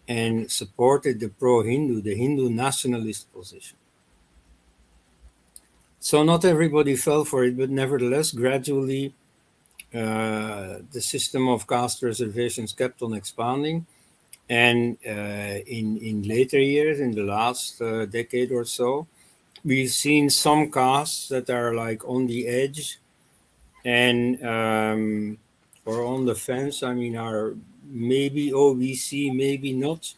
and supported the pro-Hindu, the Hindu nationalist position. So not everybody fell for it, but nevertheless, gradually, the system of caste reservations kept on expanding. And in later years, in the last decade or so, we've seen some castes that are like on the edge and or on the fence. I mean, are maybe OBC, maybe not.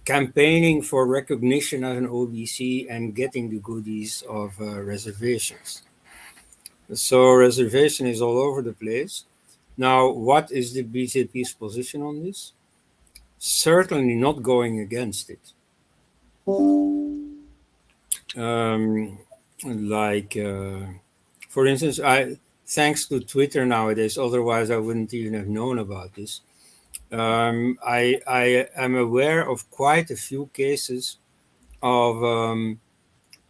campaigning for recognition as an OBC and getting the goodies of reservations. So reservation is all over the place. Now, what is the BJP's position on this? Certainly not going against it. Um, like, for instance, thanks to Twitter nowadays, otherwise I wouldn't even have known about this. I am aware of quite a few cases of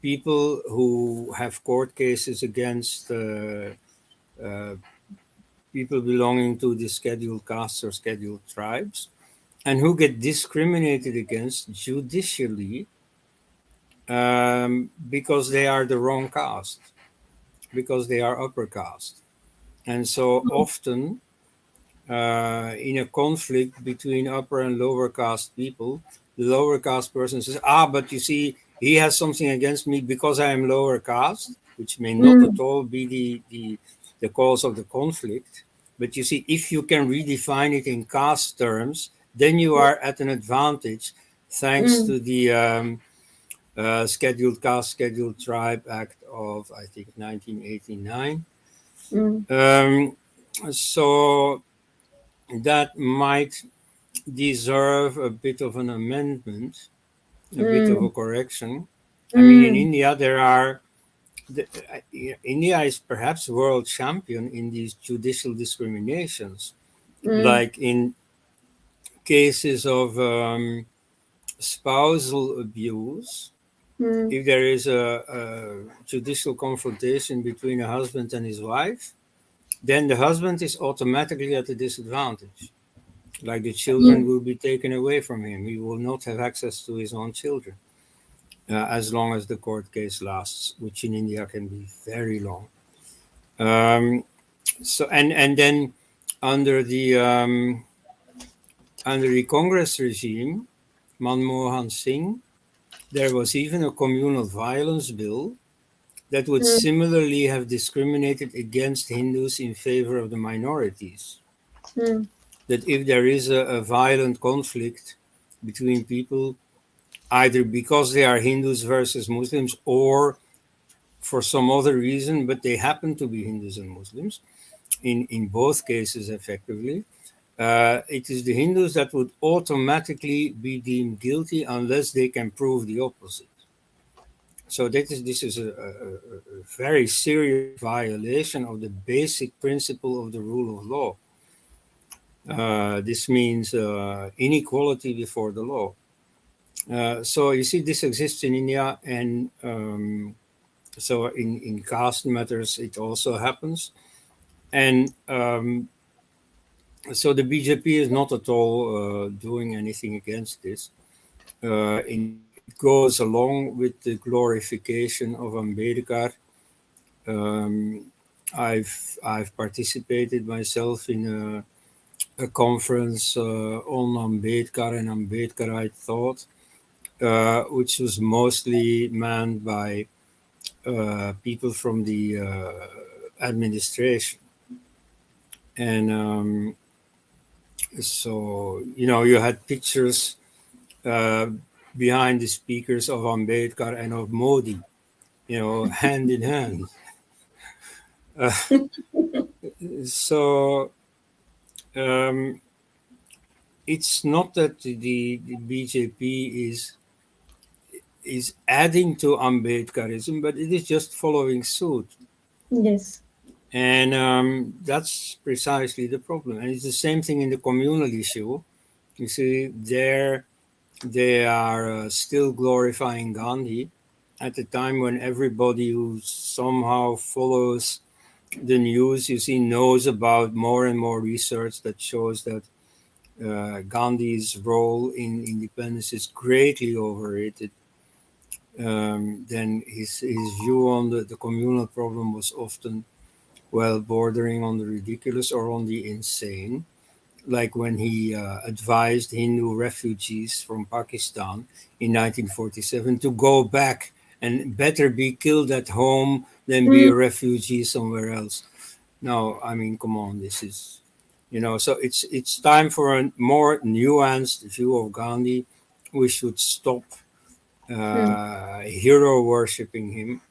people who have court cases against uh, people belonging to the scheduled castes or scheduled tribes, and who get discriminated against judicially because they are the wrong caste, because they are upper caste. And so often, in a conflict between upper and lower caste people, the lower caste person says, but you see, he has something against me because I am lower caste, which may not at all be the cause of the conflict. But you see, if you can redefine it in caste terms, then you are at an advantage thanks to the Scheduled Caste, Scheduled Tribe Act of, I think, 1989. So that might deserve a bit of an amendment, a bit of a correction. I mean, in India, India is perhaps world champion in these judicial discriminations, like in cases of spousal abuse. If there is a judicial confrontation between a husband and his wife, then the husband is automatically at a disadvantage. Like the children will be taken away from him. He will not have access to his own children as long as the court case lasts, which in India can be very long. So and then under the Congress regime, Manmohan Singh, there was even a communal violence bill that would similarly have discriminated against Hindus in favor of the minorities. That if there is a violent conflict between people, either because they are Hindus versus Muslims or for some other reason, but they happen to be Hindus and Muslims, in both cases effectively, it is the Hindus that would automatically be deemed guilty unless they can prove the opposite. So this is a very serious violation of the basic principle of the rule of law. This means inequality before the law. So you see, this exists in India, and so in caste matters it also happens. And so the BJP is not at all doing anything against this. It goes along with the glorification of Ambedkar. I've participated myself in a conference on Ambedkar and Ambedkarite thought, which was mostly manned by people from the administration. And so, you had pictures behind the speakers of Ambedkar and of Modi, hand in hand. So it's not that the BJP is adding to Ambedkarism, but it is just following suit. Yes. And that's precisely the problem. And it's the same thing in the communal issue. You see, there they are still glorifying Gandhi at a time when everybody who somehow follows the news, you see, knows about more and more research that shows that Gandhi's role in independence is greatly overrated. Then his view on the communal problem was often, bordering on the ridiculous or on the insane. Like when he advised Hindu refugees from Pakistan in 1947 to go back and better be killed at home than be a refugee somewhere else. No, I mean, come on, this is, so it's time for a more nuanced view of Gandhi, we should stop mm, hero worshipping him.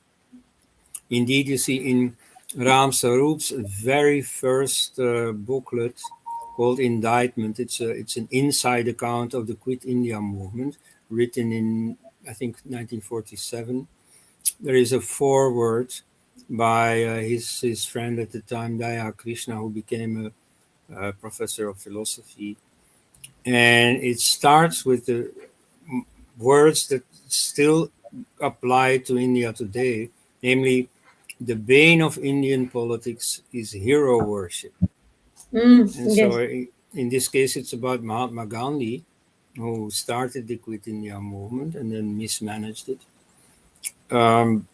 Indeed, you see in Ram Sarup's very first booklet called Indictment, it's an inside account of the Quit India movement, written in, I think, 1947. There is a foreword by his friend at the time, Daya Krishna, who became a professor of philosophy. And it starts with the words that still apply to India today, namely, the bane of Indian politics is hero worship. And so, yes. in this case, it's about Mahatma Gandhi, who started the Quit India movement and then mismanaged it. Um,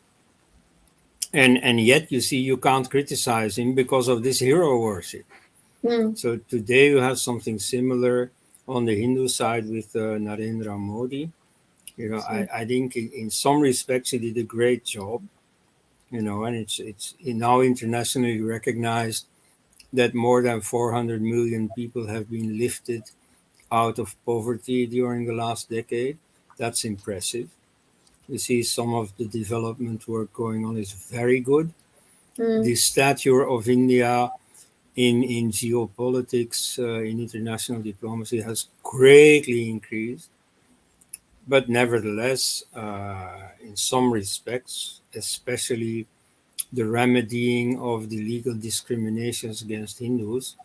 and yet, you see, you can't criticize him because of this hero worship. Mm, So today you have something similar on the Hindu side with Narendra Modi. mm, I think in some respects he did a great job. And it's now internationally recognized that more than 400 million people have been lifted out of poverty during the last decade. That's impressive. You see, some of the development work going on is very good. mm, The stature of India in geopolitics, in international diplomacy, has greatly increased. But nevertheless, in some respects, especially the remedying of the legal discriminations against Hindus,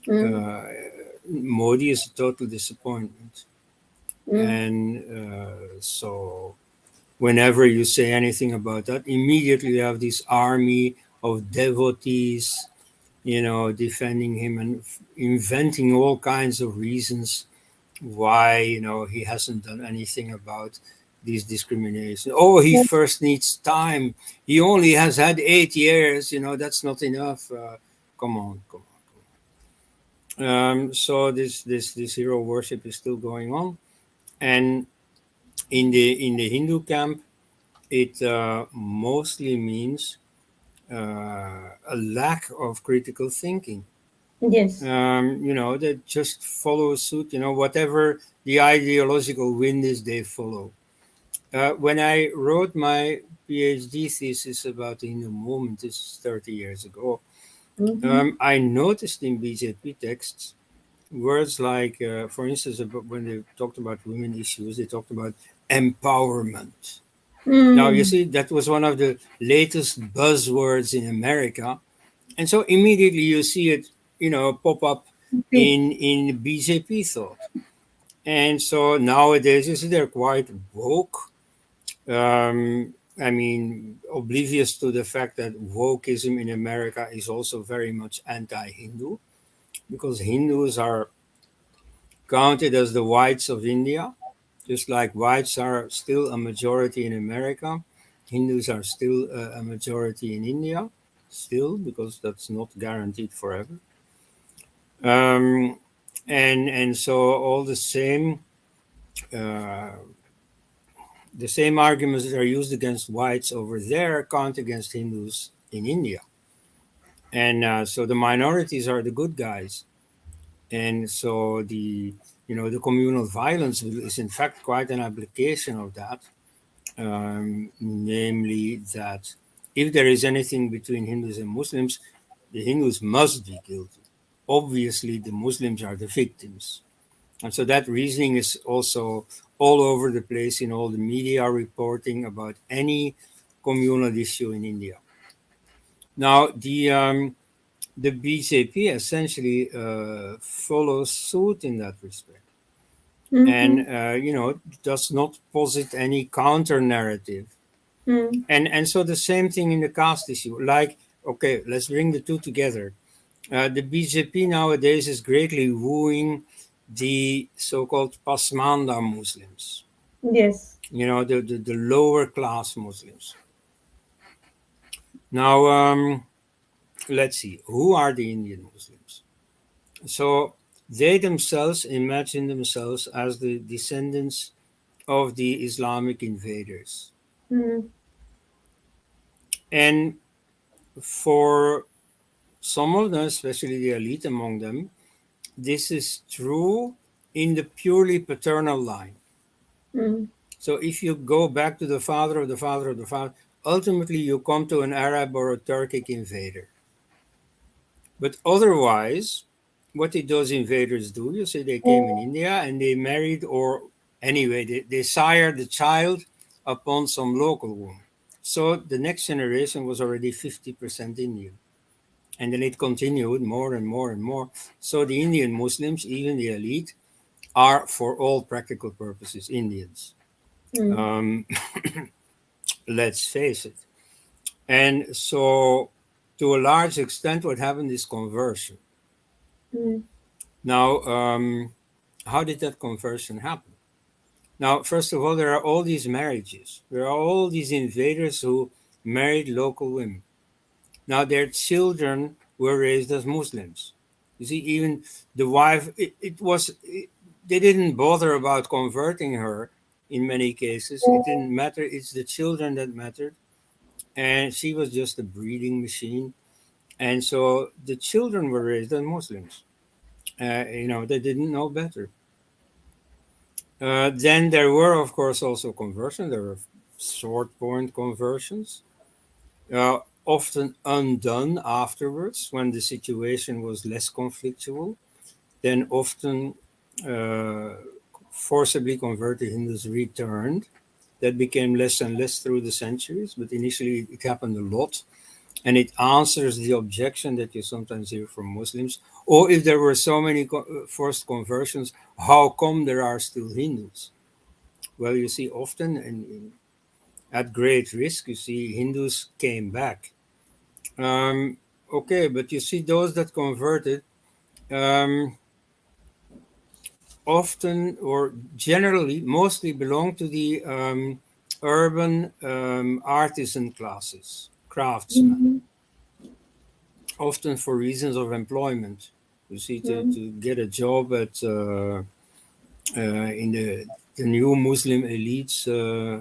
mm, uh, Modi is a total disappointment. mm, And so, whenever you say anything about that, immediately you have this army of devotees, defending him and inventing all kinds of reasons why, he hasn't done anything about these discriminations. Oh, he yes, first needs time. He only has had 8 years. That's not enough. Come on, come on. So this hero worship is still going on, and in the Hindu camp, it mostly means a lack of critical thinking. yes. They just follow suit. Whatever the ideological wind is, they follow. When I wrote my PhD thesis about the Hindu movement, this is 30 years ago, Mm-hmm. I noticed in BJP texts words like, for instance, when they talked about women issues, they talked about empowerment. Now, you Mm, see, that was one of the latest buzzwords in America. And so immediately you see it, pop up okay. in BJP thought. And so nowadays, you see, they're quite woke. I mean, oblivious to the fact that wokeism in America is also very much anti Hindu, because Hindus are counted as the whites of India, just like whites are still a majority in America. Hindus are still a majority in India, still, because that's not guaranteed forever. Um, and so all uh, the same arguments that are used against whites over there count against Hindus in India. And so the minorities are the good guys. And so the communal violence is in fact quite an application of that, namely that if there is anything between Hindus and Muslims, the Hindus must be guilty. Obviously, the Muslims are the victims. And so that reasoning is also all over the place in all the media reporting about any communal issue in India. Now, the BJP essentially follows suit in that respect, and Mm-hmm. does not posit any counter narrative. Mm, And so the same thing in the caste issue. Like, okay, let's bring the two together. The BJP nowadays is greatly wooing the so-called Pasmanda Muslims, yes. the lower class Muslims. Now, let's see, who are the Indian Muslims? So they themselves imagine themselves as the descendants of the Islamic invaders. Mm, And for some of them, especially the elite among them, this is true in the purely paternal line. mm, So if you go back to the father of the father of the father, ultimately you come to an Arab or a Turkic invader. But otherwise, what did those invaders do? You see, they came in India and they married, or anyway, they sired the child upon some local woman. So the next generation was already 50% Indian. And then it continued more and more and more. So the Indian Muslims, even the elite, are for all practical purposes Indians. mm, Um, let's face it. And so, to a large extent, what happened is conversion. mm, Now, how did that conversion happen? Now, first of all, there are all these marriages. There are all these invaders who married local women. Now, their children were raised as Muslims. You see, even the wife, they didn't bother about converting her in many cases. It didn't matter. It's the children that mattered. And she was just a breeding machine. And so the children were raised as Muslims. They didn't know better. Then there were, of course, also conversions. There were short point conversions, often undone afterwards when the situation was less conflictual. Then often uh, forcibly converted Hindus returned. That became less and less through the centuries, but initially it happened a lot. And it answers the objection that you sometimes hear from Muslims. Or if there were so many forced conversions, how come there are still Hindus? Well, you see, often and at great risk, you see, Hindus came back. Um, okay, but you see, those that converted um, often or generally, mostly belong to the urban artisan classes, craftsmen, mhm, often for reasons of employment. You see, mm, to get a job at in the new Muslim elites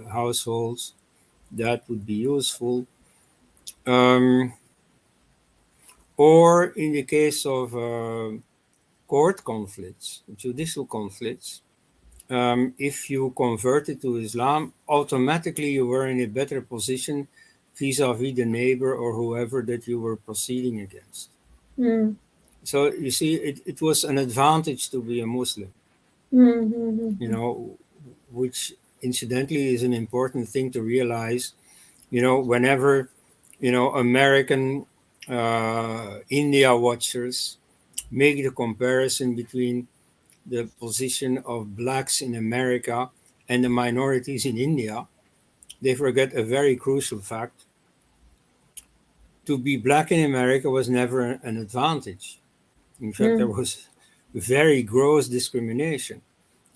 households, that would be useful. Um, or in the case of court conflicts, judicial conflicts, if you converted to Islam, automatically you were in a better position vis-a-vis the neighbor or whoever that you were proceeding against. mm, So you see, it was an advantage to be a Muslim, mm, mm, you mm, know, which incidentally is an important thing to realize. Whenever, American India watchers make the comparison between the position of blacks in America and the minorities in India, they forget a very crucial fact. To be black in America was never an advantage. In fact, there mm, was very gross discrimination.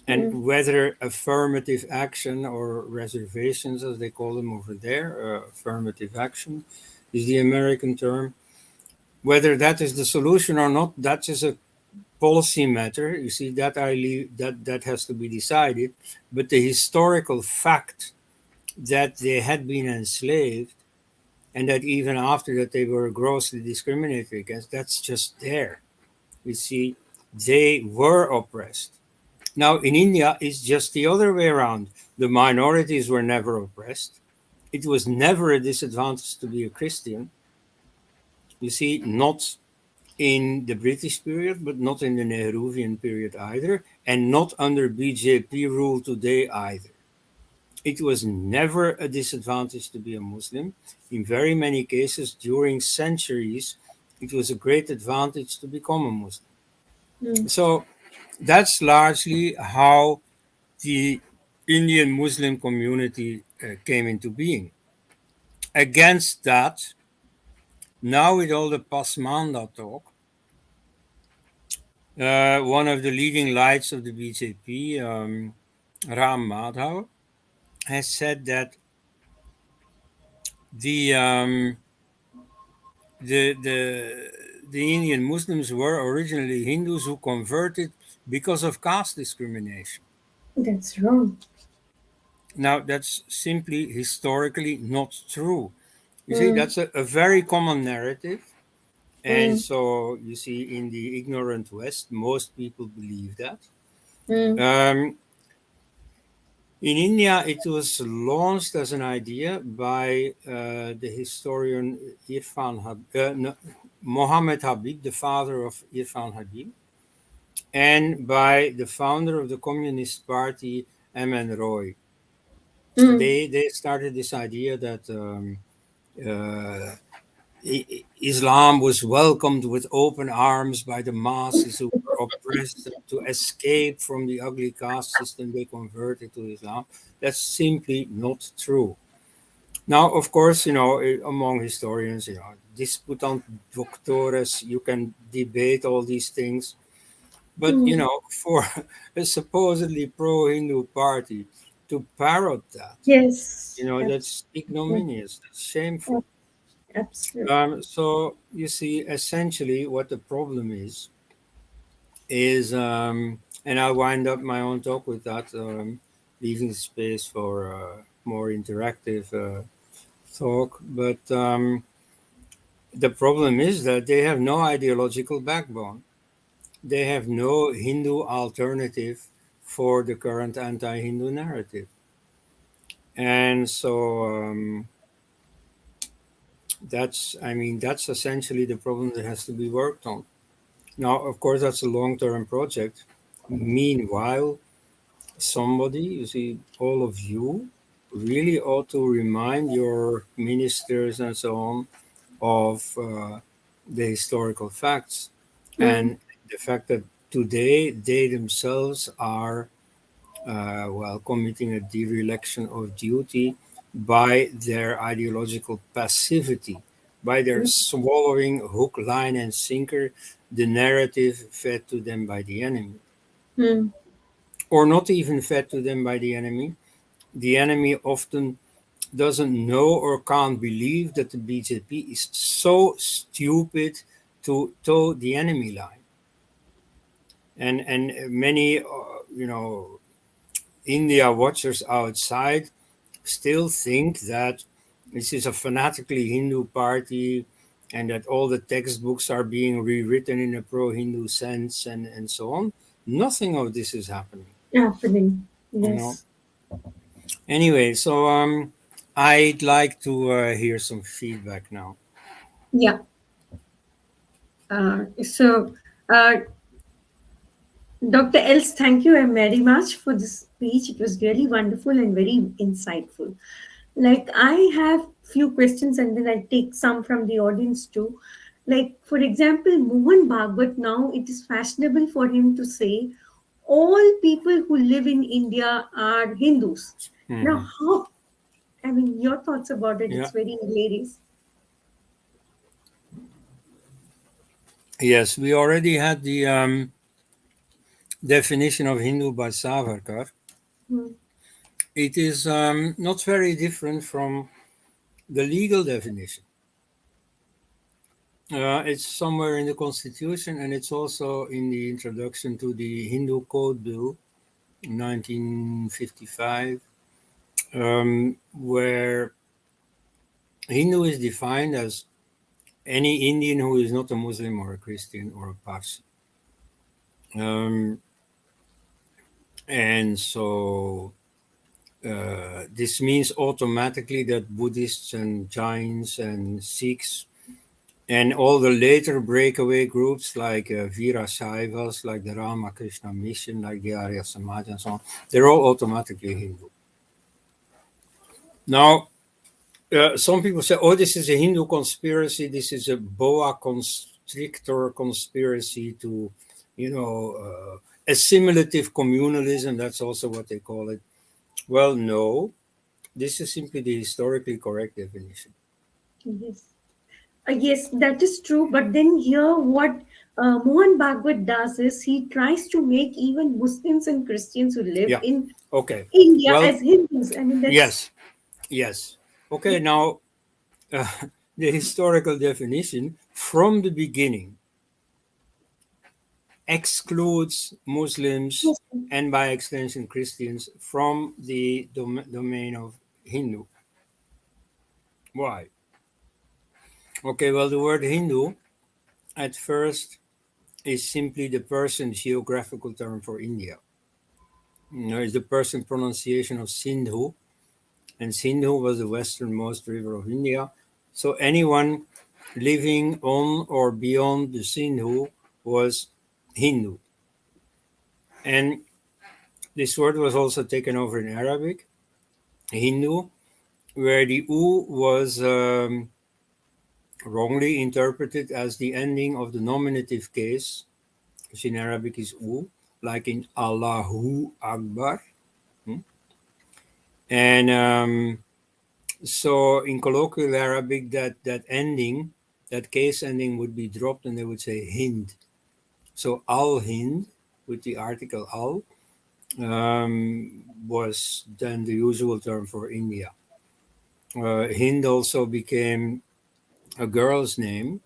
And mm, whether affirmative action or reservations, as they call them over there, affirmative action is the American term. Whether that is the solution or not, that is a policy matter. You see, that I leave, that has to be decided. But the historical fact that they had been enslaved and that even after that they were grossly discriminated against, that's just there. You see, they were oppressed. Now in India, it's just the other way around. The minorities were never oppressed. It was never a disadvantage to be a Christian. You see, not in the British period, but not in the Nehruvian period either, and not under BJP rule today either. It was never a disadvantage to be a Muslim. In very many cases, during centuries, it was a great advantage to become a Muslim. mm, So that's largely how the Indian Muslim community came into being. Against that, now with all the Pasmanda talk, one of the leading lights of the BJP, Ram Madhav, has said that the um, the Indian Muslims were originally Hindus who converted because of caste discrimination. that's wrong. Now that's simply historically not true. You see, Mm, that's a very common narrative. And mm, so you see, in the ignorant West, most people believe that. mm, Um, In India, it was launched as an idea by the historian no, Mohammed Habib, the father of Irfan Habib, and by the founder of the Communist Party, M.N. Roy. Mm. They started this idea that uh, Islam was welcomed with open arms by the masses who were oppressed, and to escape from the ugly caste system they converted to Islam. That's simply not true. Now, of course, among historians, disputant doctores, you can debate all these things. But, Mm. for a supposedly pro-Hindu party to parrot that, Yes, that's absolutely. ignominious, that's shameful. Ab- Absolutely. So you see, essentially, what the problem is, and I'll wind up my own talk with that, leaving space for more interactive talk. But the problem is that they have no ideological backbone. They have no Hindu alternative for the current anti-Hindu narrative, and so that's essentially the problem that has to be worked on. Now, of course, that's a long-term project. Meanwhile, somebody, you see, all of you really ought to remind your ministers and so on of the historical facts Mm. and the fact that today they themselves are, committing a dereliction of duty by their ideological passivity, by their Mm. swallowing hook, line, and sinker the narrative fed to them by the enemy, Mm. or not even fed to them by the enemy. The enemy often doesn't know or can't believe that the BJP is so stupid to toe the enemy line. And many, India watchers outside still think that this is a fanatically Hindu party and that all the textbooks are being rewritten in a pro Hindu sense and so on. Nothing of this is happening, Happening. you know. Yes. Anyway, so I'd like to hear some feedback now. Yeah. So, uh, Dr. Elst, thank you very much for this speech. It was really wonderful and very insightful. Like, I have few questions and then I take some from the audience too. Like, for example, Mohan Bhagwat, now it is fashionable for him to say all people who live in India are Hindus. Now, Hmm. how, I mean, your thoughts about it, Yeah. it's very hilarious. Yes, we already had the definition of Hindu by Savarkar. Hmm. It is not very different from the legal definition. It's somewhere in the Constitution, and it's also in the introduction to the Hindu Code Bill, 1955, where Hindu is defined as any Indian who is not a Muslim or a Christian or a Parsi. Um, and so this means automatically that Buddhists and Jains and Sikhs and all the later breakaway groups like Veera Shaivas, like the Ramakrishna Mission, like the Arya Samaj and so on, they're all automatically Hindu. Now, some people say, oh, this is a Hindu conspiracy, this is a boa constrictor conspiracy to, assimilative communalism, that's also what they call it. Well, no, this is simply the historically correct definition. Yes. Yes, that is true. But then here, what Mohan Bhagwat does is he tries to make even Muslims and Christians who live Yeah. in Okay. India Well, as Hindus. I mean, that's yes. Yes. Okay. Now, uh, the historical definition from the beginning excludes Muslims Muslim. and by extension Christians from the domain of Hindu. Why? Okay. Well, the word Hindu at first is simply the person's geographical term for India. is the Persian pronunciation of Sindhu, and Sindhu was the westernmost river of India. So anyone living on or beyond the Sindhu was Hindu. And this word was also taken over in Arabic, Hindu, where the U was wrongly interpreted as the ending of the nominative case, which in Arabic is U, like in Allahu Akbar. And so in colloquial Arabic, that ending, that case ending would be dropped and they would say Hind. So Al-Hind, with the article Al, was then the usual term for India. Hind also became a girl's name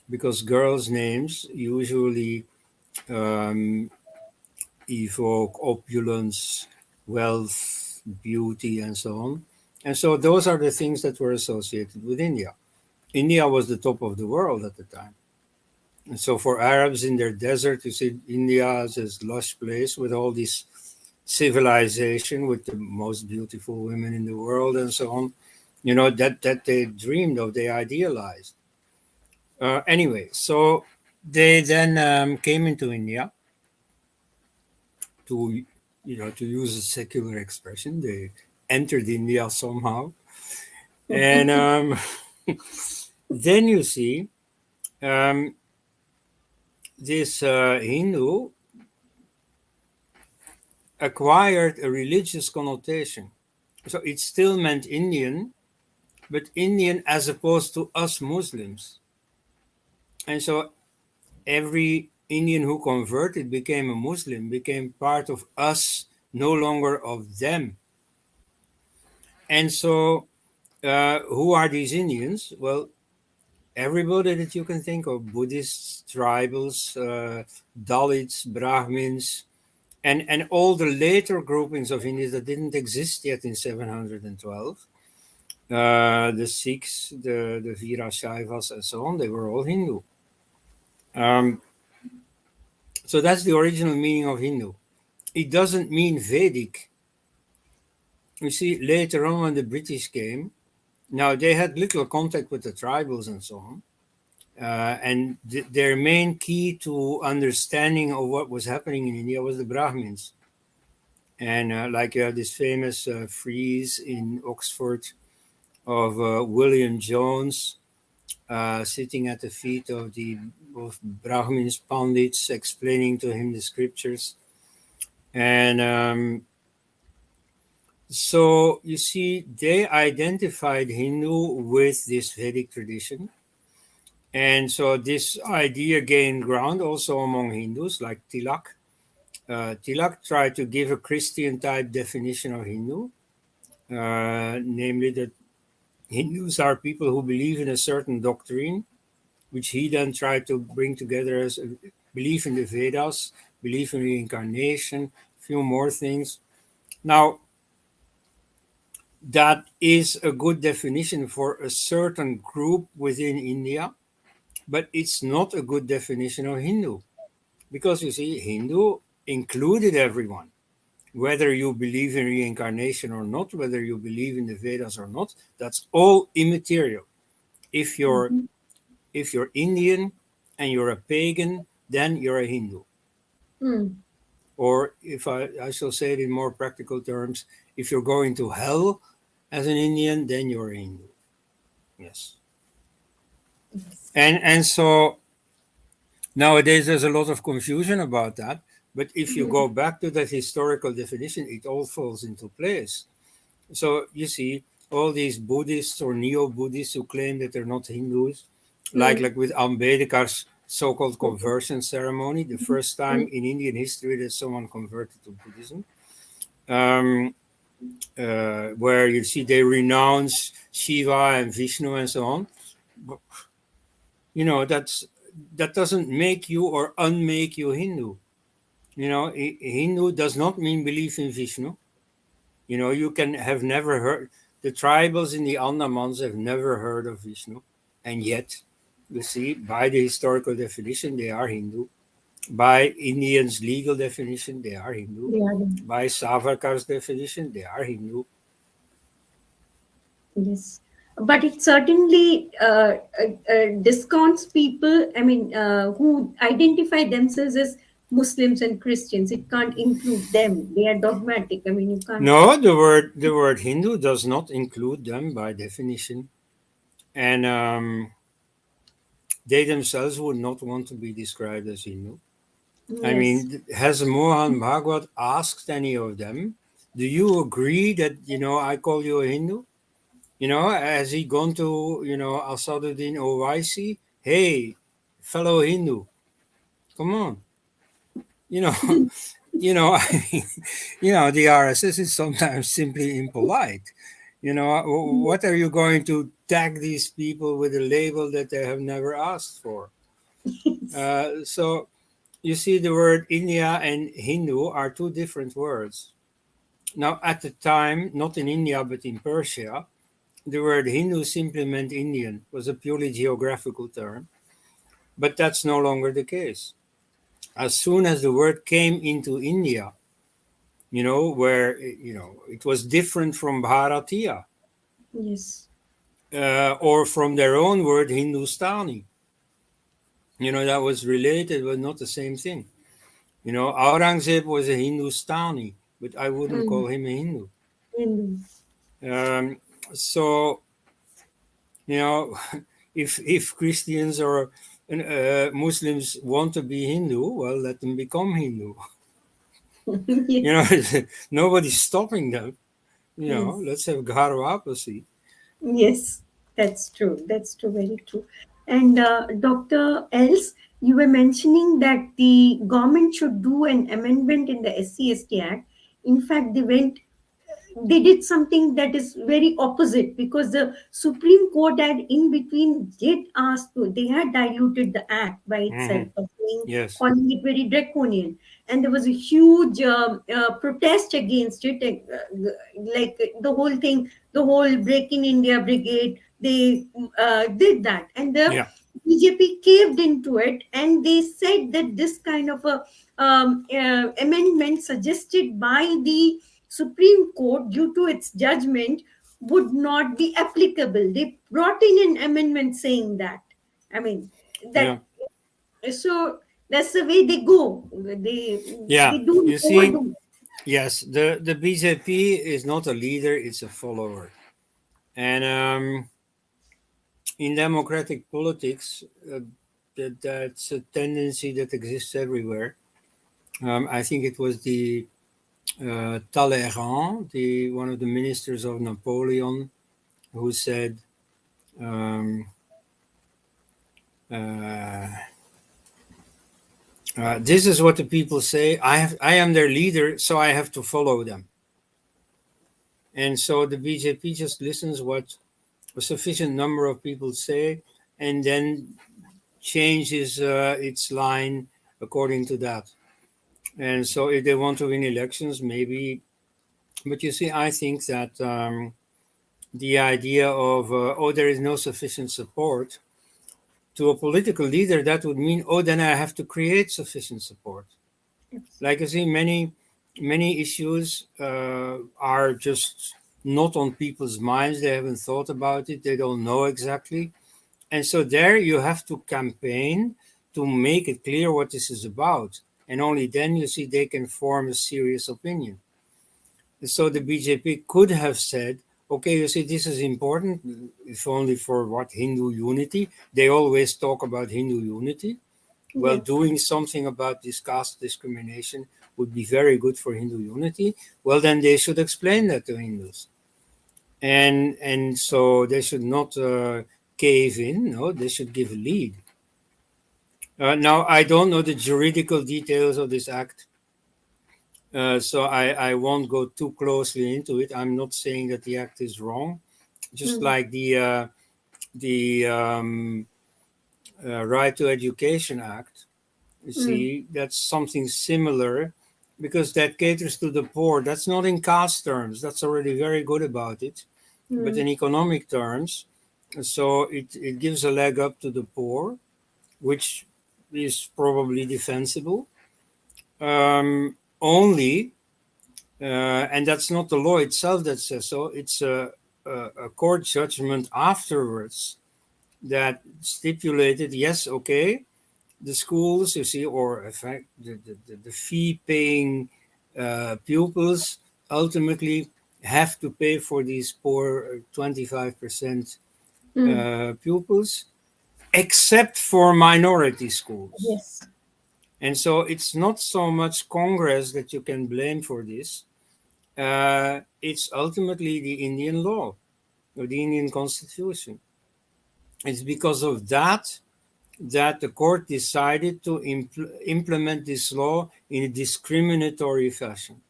because girls' names usually um, evoke opulence, wealth, beauty, and so on. And so those are the things that were associated with India. India was the top of the world at the time. And so for Arabs in their desert, you see India as this lush place with all this civilization, with the most beautiful women in the world and so on, that they dreamed of, they idealized. Anyway, so they then came into India to, to use a secular expression. They entered India somehow. And then you see um, this Hindu acquired a religious connotation. So it still meant Indian, but Indian as opposed to us Muslims. And so every Indian who converted became a Muslim, became part of us, no longer of them. And so who are these Indians? Well, everybody that you can think of, Buddhists, tribals, Dalits, Brahmins, and all the later groupings of Indians that didn't exist yet in 712. The Sikhs, the Veerashaivas, and so on, they were all Hindu. So that's the original meaning of Hindu. It doesn't mean Vedic. You see, later on when the British came, now they had little contact with the tribals and so on. And their main key to understanding of what was happening in India was the Brahmins. And like you have this famous frieze in Oxford of William Jones sitting at the feet of Brahmins, Pandits, explaining to him the scriptures. And so you see, they identified Hindu with this Vedic tradition. And so this idea gained ground also among Hindus, like Tilak. Tilak tried to give a Christian type definition of Hindu, namely that Hindus are people who believe in a certain doctrine, which he then tried to bring together as a belief in the Vedas, belief in reincarnation, a few more things. Now, that is a good definition for a certain group within India, but it's not a good definition of Hindu. Because you see, Hindu included everyone. Whether you believe in reincarnation or not, whether you believe in the Vedas or not, that's all immaterial. If you're Indian and you're a pagan, then you're a Hindu. Or if I shall say it in more practical terms, if you're going to hell as an Indian, then you're a Hindu. Yes. And so nowadays there's a lot of confusion about that. But if you go back to that historical definition, it all falls into place. So you see, all these Buddhists or neo-Buddhists who claim that they're not Hindus, like with Ambedkar's so-called conversion ceremony, the first time in Indian history that someone converted to Buddhism, where you see they renounce Shiva and Vishnu and so on. But, that doesn't make you or unmake you Hindu. Hindu does not mean belief in Vishnu. You can have never heard, the tribals in the Andamans have never heard of Vishnu. And yet, you see, by the historical definition, they are Hindu. By Indians' legal definition, they are Hindu. They are, By Savarkar's definition, they are Hindu. yes. But it certainly discounts people, I mean, who identify themselves as Muslims and Christians. It can't include them. They are dogmatic. I mean, you can't. No, the word Hindu does not include them by definition, and they themselves would not want to be described as Hindu. I Yes. mean, has Mohan Bhagwat asked any of them, "Do you agree that I call you a Hindu?" Has he gone to Asaduddin Owaisi? Hey, fellow Hindu, come on, you know, I mean, the RSS is sometimes simply impolite. What are you going to tag these people with a label that they have never asked for? Yes. So you see, the word India and Hindu are two different words. Now, at the time, not in India but in Persia, the word Hindu simply meant Indian, was a purely geographical term, but that's no longer the case. As soon as the word came into India, where it was different from Bharatiya, Yes. or from their own word Hindustani. That was related, but not the same thing. Aurangzeb was a Hindustani, but I wouldn't Mm. call him a Hindu. Hindu. So you know, if Christians or Muslims want to be Hindu, well, let them become Hindu. Yes. Nobody's stopping them. Yes. Let's have Gharvapacy. Yes, that's true. That's true. Very true. And Dr. Els, you were mentioning that the government should do an amendment in the SC/ST Act. In fact, they did something that is very opposite, because the Supreme Court had in between did ask to, they had diluted the act by itself, Hmm. by saying, Yes. calling it very draconian, and there was a huge protest against it, like the whole thing, the whole Break in India brigade, they did that, and the Yeah. BJP caved into it, and they said that this kind of a amendment suggested by the Supreme Court, due to its judgment, would not be applicable. They brought in an amendment saying that. I mean, that, Yeah. so that's the way they go. They Yeah. do You see, overdo. yes, the BJP is not a leader; it's a follower. And in democratic politics, that's a tendency that exists everywhere. I think it was the Talleyrand, the one of the ministers of Napoleon, who said, um, uh, "This is what the people say. I am their leader, so I have to follow them." And so the BJP just listens what a sufficient number of people say, and then changes its line according to that. And so if they want to win elections, maybe. But you see, I think that the idea of there is no sufficient support to a political leader, that would mean, then I have to create sufficient support. Like I see, many issues are just not on people's minds. They haven't thought about it. They don't know exactly. And so there you have to campaign to make it clear what this is about. And only then you see they can form a serious opinion. And so the BJP could have said, okay, you see, this is important, if only for what Hindu unity. They always talk about Hindu unity. Well, Yeah. doing something about this caste discrimination would be very good for Hindu unity. Well, then they should explain that to Hindus. And so they should not cave in. No, they should give a lead. Now, I don't know the juridical details of this act, so I won't go too closely into it. I'm not saying that the act is wrong, just Mm. like the Right to Education Act. You Mm. see, that's something similar, because that caters to the poor. That's not in caste terms. That's already very good about it, but Mm. in economic terms. So it gives a leg up to the poor, which is probably defensible. Only, and that's not the law itself that says so, it's a court judgment afterwards that stipulated, yes, okay, the schools, you see, or in fact, the fee paying pupils ultimately have to pay for these poor 25% Mm. pupils, except for minority schools. Yes. And so it's not so much Congress that you can blame for this. It's ultimately the Indian law or the Indian constitution. It's because of that that the court decided to implement this law in a discriminatory fashion.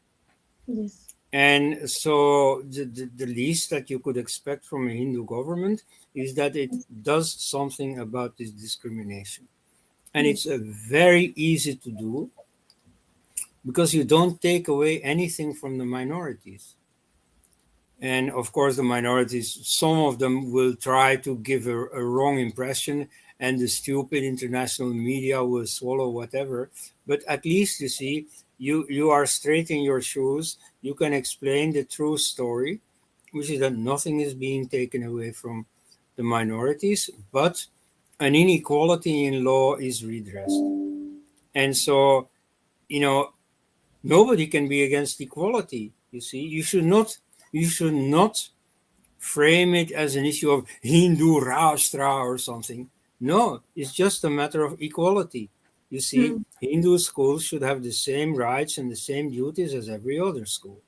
Yes. And so the least that you could expect from a Hindu government is that it does something about this discrimination. And it's Yes. very easy to do because you don't take away anything from the minorities. And of course, the minorities, some of them will try to give a wrong impression, and the stupid international media will swallow whatever. But at least you see, you are straight in your shoes. You can explain the true story, which is that nothing is being taken away from the minorities, but an inequality in law is redressed. And so, you know, nobody can be against equality. You see, you should not frame it as an issue of Hindu Rashtra or something. No, it's just a matter of equality. You see, Mm. Hindu schools should have the same rights and the same duties as every other school.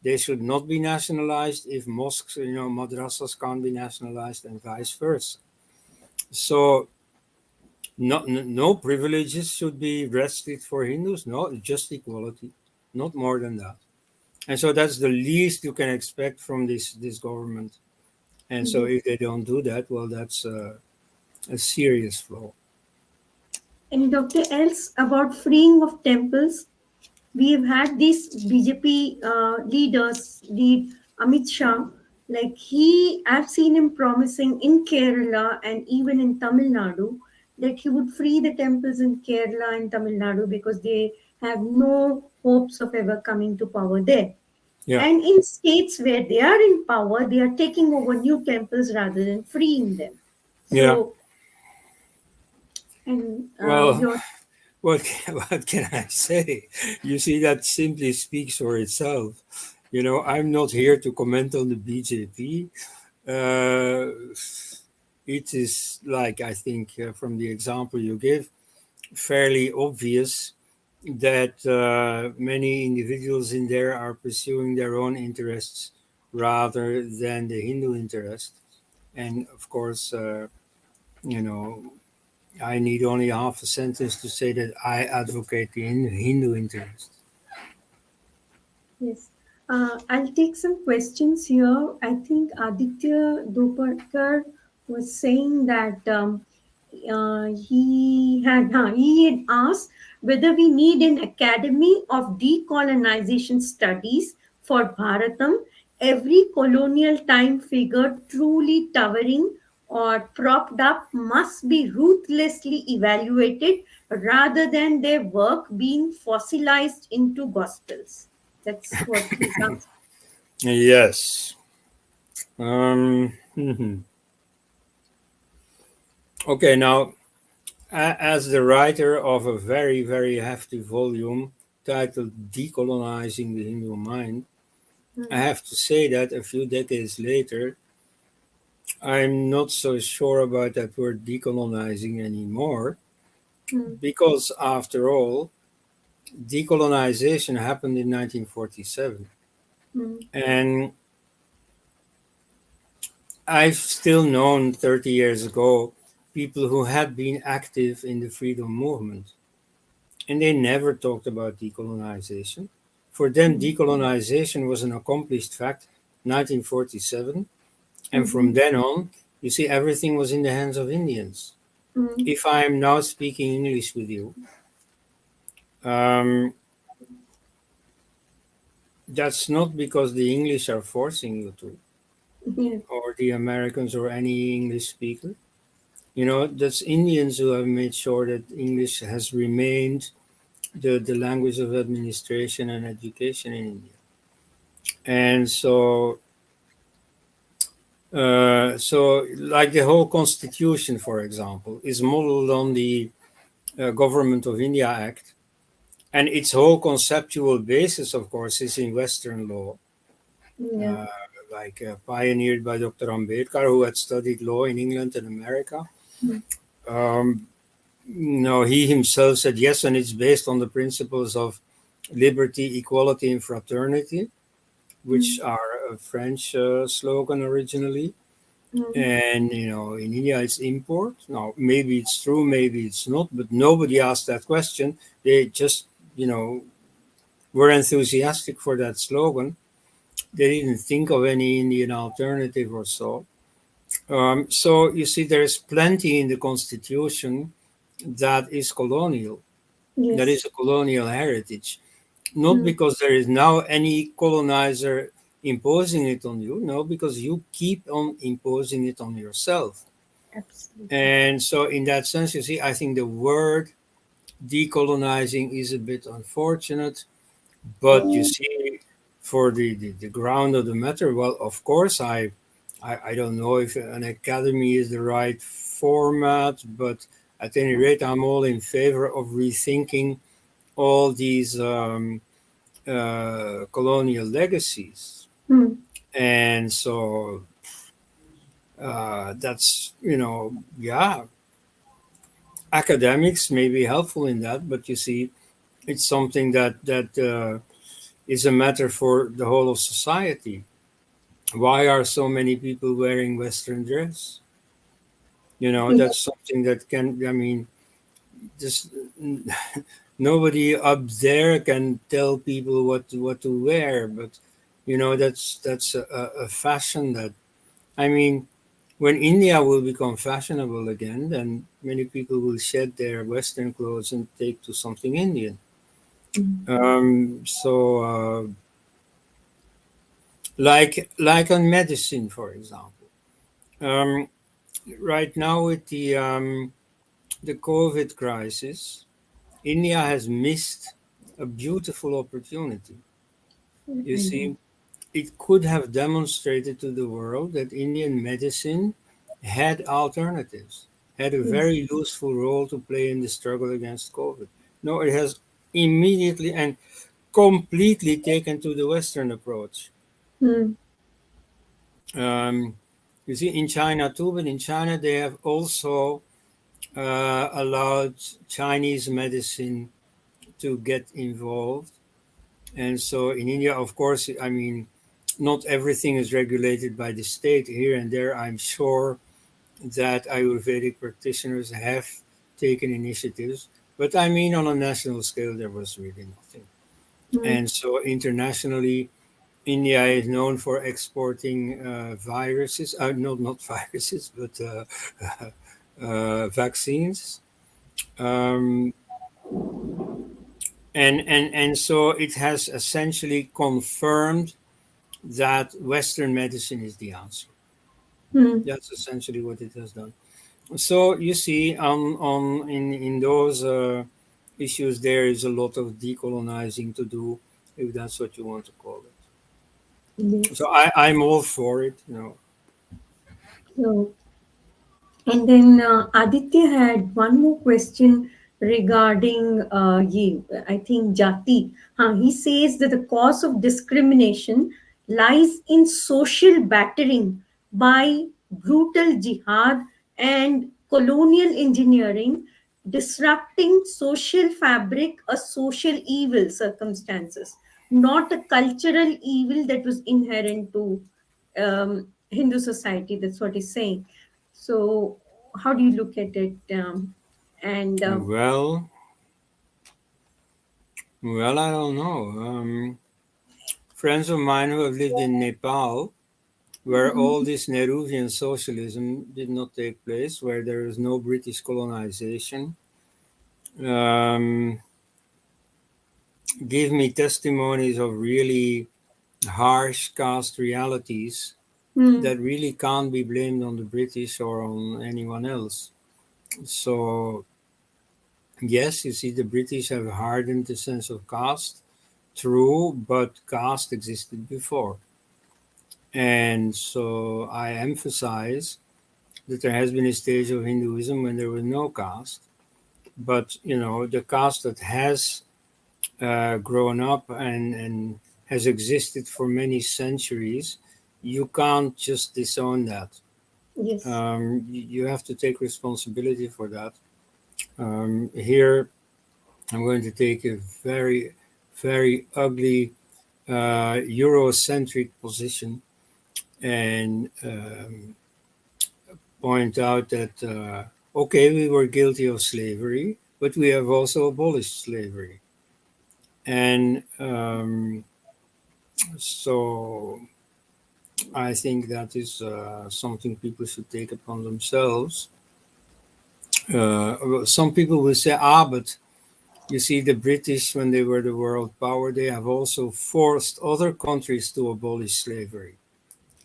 They should not be nationalized if mosques, madrasas can't be nationalized and vice versa. So, no privileges should be restricted for Hindus. No, just equality, not more than that. And so that's the least you can expect from this government. And so Yes. if they don't do that, well, that's a serious flaw. And Dr. Else, about freeing of temples, we've had these BJP leaders, lead Amit Shah, like I've seen him promising in Kerala and even in Tamil Nadu that he would free the temples in Kerala and Tamil Nadu because they have no hopes of ever coming to power there. Yeah. And in states where they are in power, they are taking over new temples rather than freeing them. Yeah. So, and Well, your what what can I say? You see, that simply speaks for itself. I'm not here to comment on the BJP. It is like, I think, from the example you give, fairly obvious that many individuals in there are pursuing their own interests rather than the Hindu interest. And of course, you know, I need only half a sentence to say that I advocate the Hindu interest. yes. I'll take some questions here. I think Aditya Doparkar was saying that he had asked whether we need an academy of decolonization studies for Bharatam, every colonial time figure truly towering or propped up must be ruthlessly evaluated rather than their work being fossilized into gospels. That's what he's asked. Yes. Okay, now, as the writer of a very, very hefty volume titled Decolonizing the Hindu Mind, I Mm, have to say that a few decades later, I'm not so sure about that word decolonizing anymore, mm, because after all, decolonization happened in 1947. mm, And I've still known 30 years ago people who had been active in the freedom movement, and they never talked about decolonization. For them, mm, decolonization was an accomplished fact, 1947, and from mhm, then on, you see, everything was in the hands of Indians. mm. If I am now speaking English with you, um, that's not because the English are forcing you to, Yeah. or the Americans or any English speaker. That's Indians who have made sure that English has remained the language of administration and education in India. And so like the whole constitution, for example, is modeled on the Government of India Act, and its whole conceptual basis, of course, is in Western law, Yeah. uh, pioneered by Dr. Ambedkar, who had studied law in England and America. Mm. Um, no, he himself said yes, and it's based on the principles of liberty, equality, and fraternity, which Mm. are a French slogan originally. Mm. And in India, it's import. Now, maybe it's true, maybe it's not, but nobody asked that question. They just, were enthusiastic for that slogan. They didn't think of any Indian alternative or so. So you see, there's plenty in the constitution that is colonial, that Yes. is a colonial heritage. Not Mm. because there is now any colonizer imposing it on you, no, because you keep on imposing it on yourself. Absolutely. And so, in that sense, you see, I think the word decolonizing is a bit unfortunate, but you see, for the ground of the matter, well, of course, I don't know if an academy is the right format, but at any rate, I'm all in favor of rethinking all these colonial legacies. Mm. And so that's, yeah, academics may be helpful in that, but you see, it's something that is a matter for the whole of society. Why are so many people wearing Western dress? Yeah. That's something that can, I mean, just nobody up there can tell people what to wear, but that's a fashion that, I mean, when India will become fashionable again, then many people will shed their Western clothes and take to something Indian. Mm. Like on medicine, for example. Um, right now with the COVID crisis, India has missed a beautiful opportunity. You Mm. see, it could have demonstrated to the world that Indian medicine had alternatives, had a Yes. very useful role to play in the struggle against COVID. No, it has immediately and completely taken to the Western approach. Mm. Um, you see, in China too, but in China they have also allowed Chinese medicine to get involved. And so in India, of course, I mean, not everything is regulated by the state. Here and there, I'm sure that Ayurvedic practitioners have taken initiatives. But I mean, on a national scale, there was really nothing. Mm. And so internationally, India is known for exporting viruses, not viruses, but vaccines. Um, and so it has essentially confirmed that Western medicine is the answer. Mm. That's essentially what it has done. So you see, on in those issues, there is a lot of decolonizing to do, if that's what you want to call it. So Yes. I'm all for it. So, and then Aditya had one more question regarding, I think, Jati. He says that the cause of discrimination lies in social battering by brutal jihad and colonial engineering, disrupting social fabric, a social evil circumstances, not a cultural evil that was inherent to Hindu society. That's what he's saying. So, how do you look at it? And Well, well, I don't know. Friends of mine who have lived in Nepal, where all this Nehruvian socialism did not take place, where there is no British colonization, um, give me testimonies of really harsh caste realities hmm, that really can't be blamed on the British or on anyone else. So yes, you see, the British have hardened the sense of caste. True, but caste existed before. And so I emphasize that there has been a stage of Hinduism when there was no caste. But, the caste that has grown up and has existed for many centuries, you can't just disown that. Yes. You have to take responsibility for that. Here, I'm going to take a very, very ugly Eurocentric position and point out that, okay, we were guilty of slavery, but we have also abolished slavery. And so I think that is something people should take upon themselves. Some people will say, but you see, the British, when they were the world power, they have also forced other countries to abolish slavery,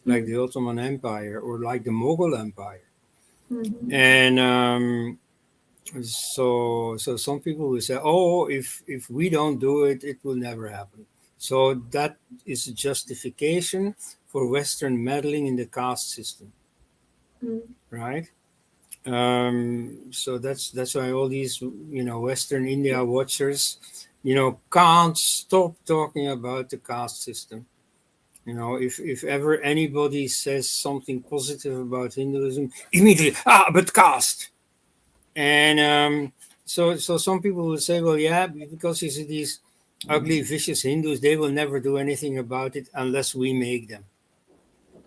like the Ottoman Empire or like the Mughal Empire. Mm-hmm. And so some people will say, if we don't do it, it will never happen. So that is a justification for Western meddling in the caste system, right? So that's why all these Western India watchers can't stop talking about the caste system. If ever anybody says something positive about Hinduism, immediately but caste. And so some people will say, well, yeah, because you see these ugly vicious Hindus, they will never do anything about it unless we make them.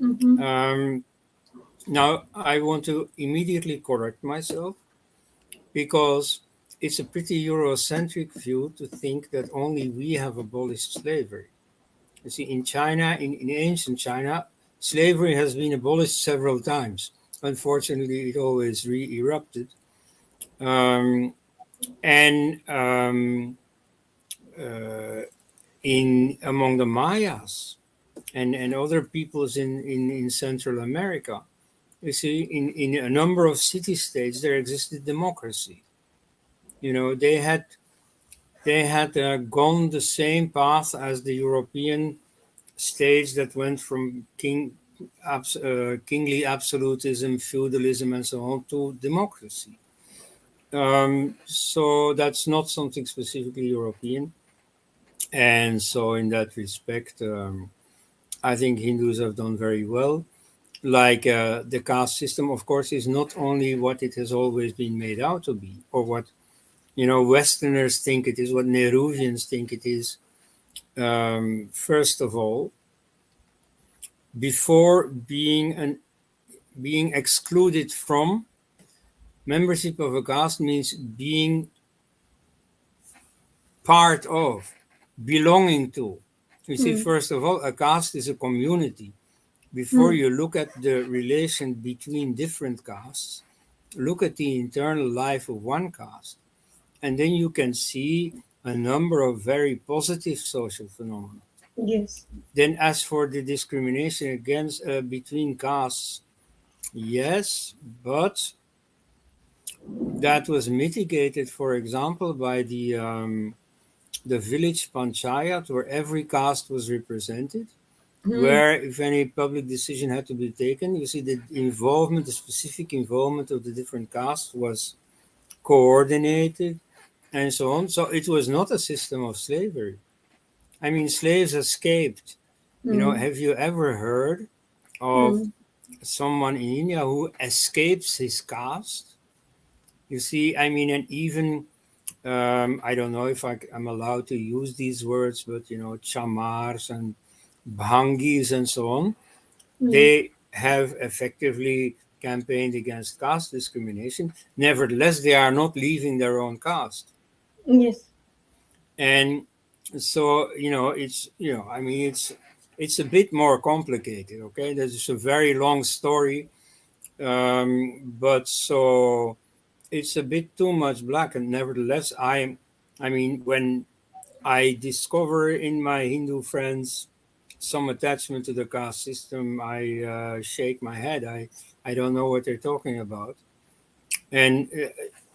Mm-hmm. Now I want to immediately correct myself, because it's a pretty Eurocentric view to think that only we have abolished slavery. You see, in China, in ancient China, slavery has been abolished several times. Unfortunately, it always re-erupted. Um, and uh, in among the Mayas and other peoples in Central America, you see, in a number of city-states, there existed democracy. They had gone the same path as the European states that went from kingly absolutism, feudalism, and so on to democracy. So that's not something specifically European. And so, in that respect, I think Hindus have done very well. Like the caste system, of course, is not only what it has always been made out to be, or what Westerners think it is, what Nehruvians think it is. First of all, before being excluded from membership of a caste means being part of, belonging to. You see, first of all, a caste is a community. Before you look at the relation between different castes, look at the internal life of one caste, and then you can see a number of very positive social phenomena. Yes. Then, as for the discrimination against between castes, yes, but that was mitigated, for example, by the village panchayat, where every caste was represented, where if any public decision had to be taken, you see the involvement, the specific involvement of the different castes was coordinated and so on. So it was not a system of slavery. I mean, slaves escaped. Have you ever heard of someone in India who escapes his caste? You see, I mean, and even I don't know if I'm allowed to use these words, but chamars and bhangis and so on, they have effectively campaigned against caste discrimination. Nevertheless, they are not leaving their own caste. Yes. And so, I mean, it's a bit more complicated. Okay, this is a very long story, but so it's a bit too much black. And nevertheless, I mean, when I discover in my Hindu friends some attachment to the caste system, I shake my head. I don't know what they're talking about. And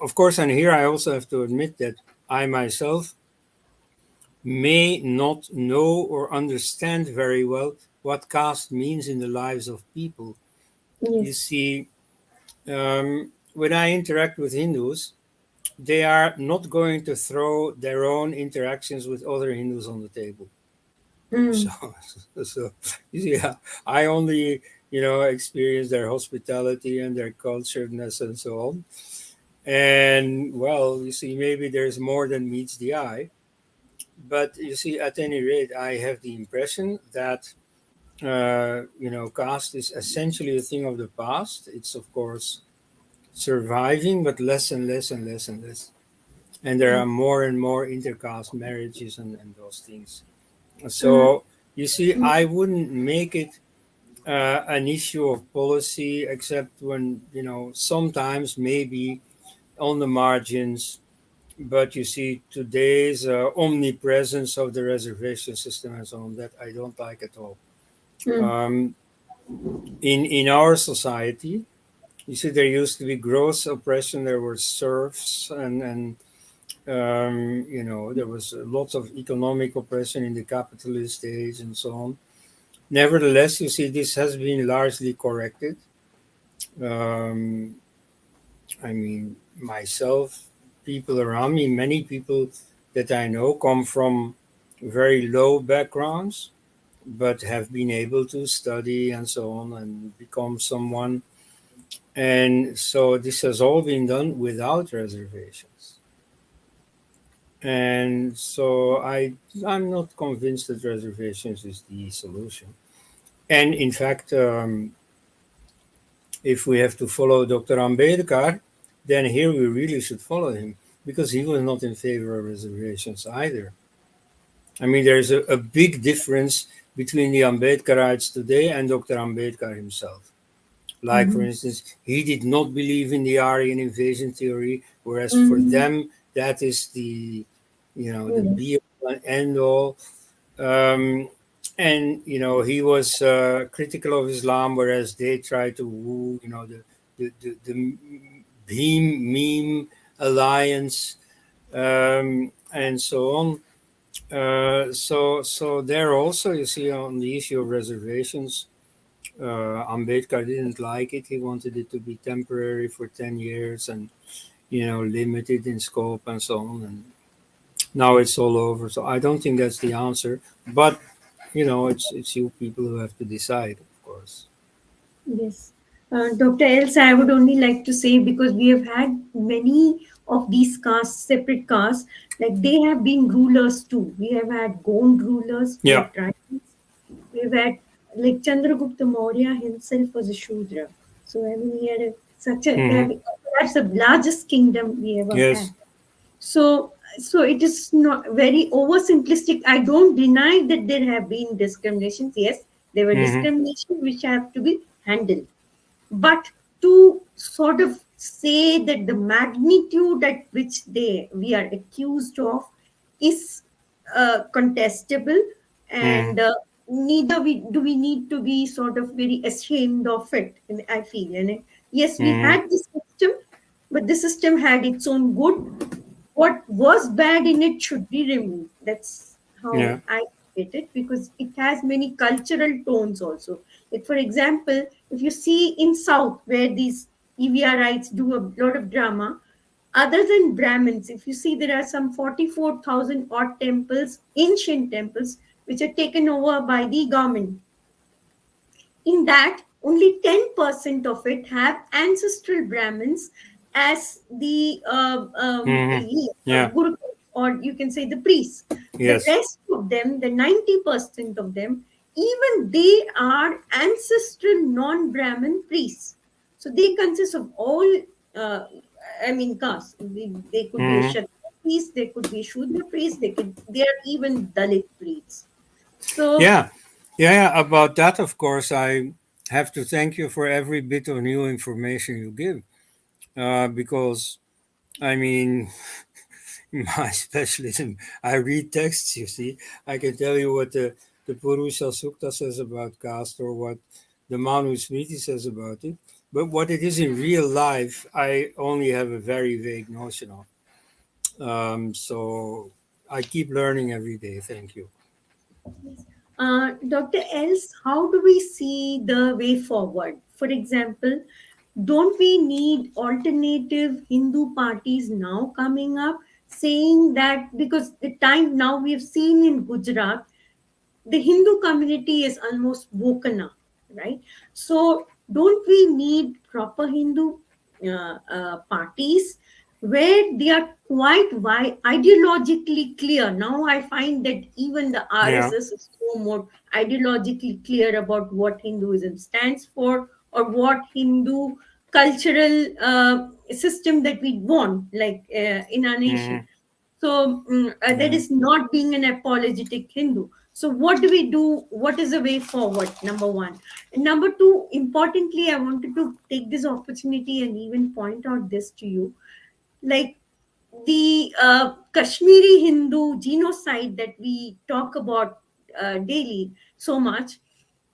of course, and here I also have to admit that I myself may not know or understand very well what caste means in the lives of people. You Yes. see, when I interact with Hindus, they are not going to throw their own interactions with other Hindus on the table. So, Mm. so you see, I only experience their hospitality and their culturedness and so on. And well, you see, maybe there's more than meets the eye. But you see, at any rate, I have the impression that caste is essentially a thing of the past. It's of course surviving, but less and less and less and less. And there are Mm. more and more intercaste marriages and those things. Uh, So you see, mm. I wouldn't make it an issue of policy, except when sometimes maybe on the margins. But you see, today's omnipresence of the reservation system and so on, that I don't like at all. Mm. Um, in our society, you see, there used to be gross oppression. There were serfs, and there was lots of economic oppression in the capitalist age and so on. Nevertheless, you see, this has been largely corrected. Um, I mean, myself, people around me, many people that I know come from very low backgrounds, but have been able to study and so on and become someone. And so this has all been done without reservations. And so I'm not convinced that reservations is the solution. And in fact, if we have to follow Dr. Ambedkar, then here we really should follow him because he was not in favor of reservations either. I mean, there's a big difference between the Ambedkarites today and Dr. Ambedkar himself. Like, for Mhm. instance, he did not believe in the Aryan invasion theory, whereas for Mhm. them, that is the Yes. be all and end all. Um, and he was critical of Islam, whereas they try to woo the Beam meme alliance and so on. So there also you see on the issue of reservations, Ambedkar didn't like it. He wanted it to be temporary for 10 years and limited in scope and so on. And now it's all over. So I don't think that's the answer, but it's you people who have to decide, of course. Yes. Dr. Elsa, I would only like to say because we have had many of these castes, separate castes, like they have been rulers too. We have had Gond rulers, we Yeah. have tribals, we have had like Chandragupta Maurya himself was a Shudra. So I mean, he had such a Hmm. that's the largest kingdom we ever had. Yes. So it is not very oversimplistic. I don't deny that there have been discriminations. Yes, there were Hmm. discriminations which have to be handled. But to sort of say that the magnitude at which we are accused of is contestable, Hmm. and neither we need to be sort of very ashamed of it. And I feel, and yes, we Hmm. had this system, but the system had its own good. What was bad in it should be removed. That's how Yeah. I get it, because it has many cultural tones also. Like for example, if you see in South where these EVRites do a lot of drama, other than Brahmins, if you see there are some 44,000 odd temples, ancient temples, which are taken over by the government. In that, only 10% of it have ancestral Brahmins as the Hmm. Yeah. guru, or you can say the priests. The Yes. rest of them, the 90% of them, even they are ancestral non-Brahmin priests. So they consist of all, uh, I mean, castes. They could be a Hmm. Kshatriya priest, they could be a Shudra priest, they are even Dalit priests. So Yeah. Yeah. Yeah. About that, of course, I have to thank you for every bit of new information you give, because I mean, my specialism. I read texts, you see. I can tell you what the Purusha Sukta says about caste or what the Manu Smriti says about it. But what it is in real life, I only have a very vague notion of. So I keep learning every day. Thank you. Dr. Els, how do we see the way forward? For example, don't we need alternative Hindu parties now coming up saying that because the time now we have seen in Gujarat, the Hindu community is almost woken up, right? So, don't we need proper Hindu parties where they are quite ideologically clear? Now, I find that even the Yeah. RSS is so more ideologically clear about what Hinduism stands for or what Hindu cultural system that we want, like in our nation. Hmm. So that Yeah. is not being an apologetic Hindu. So what do we do? What is the way forward? Number one. And number two, importantly, I wanted to take this opportunity and even point out this to you. Like the Kashmiri Hindu genocide that we talk about daily so much,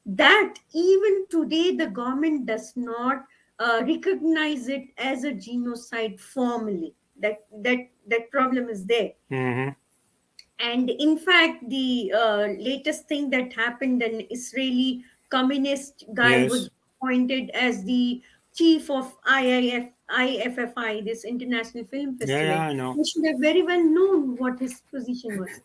that even today the government does not recognize it as a genocide formally. That problem is there. Hmm. And in fact, the latest thing that happened, an Israeli communist guy was Yes. appointed as the chief of IFFI, this International Film Yeah. Festival. Yeah. I know. He should have very well known what his position was.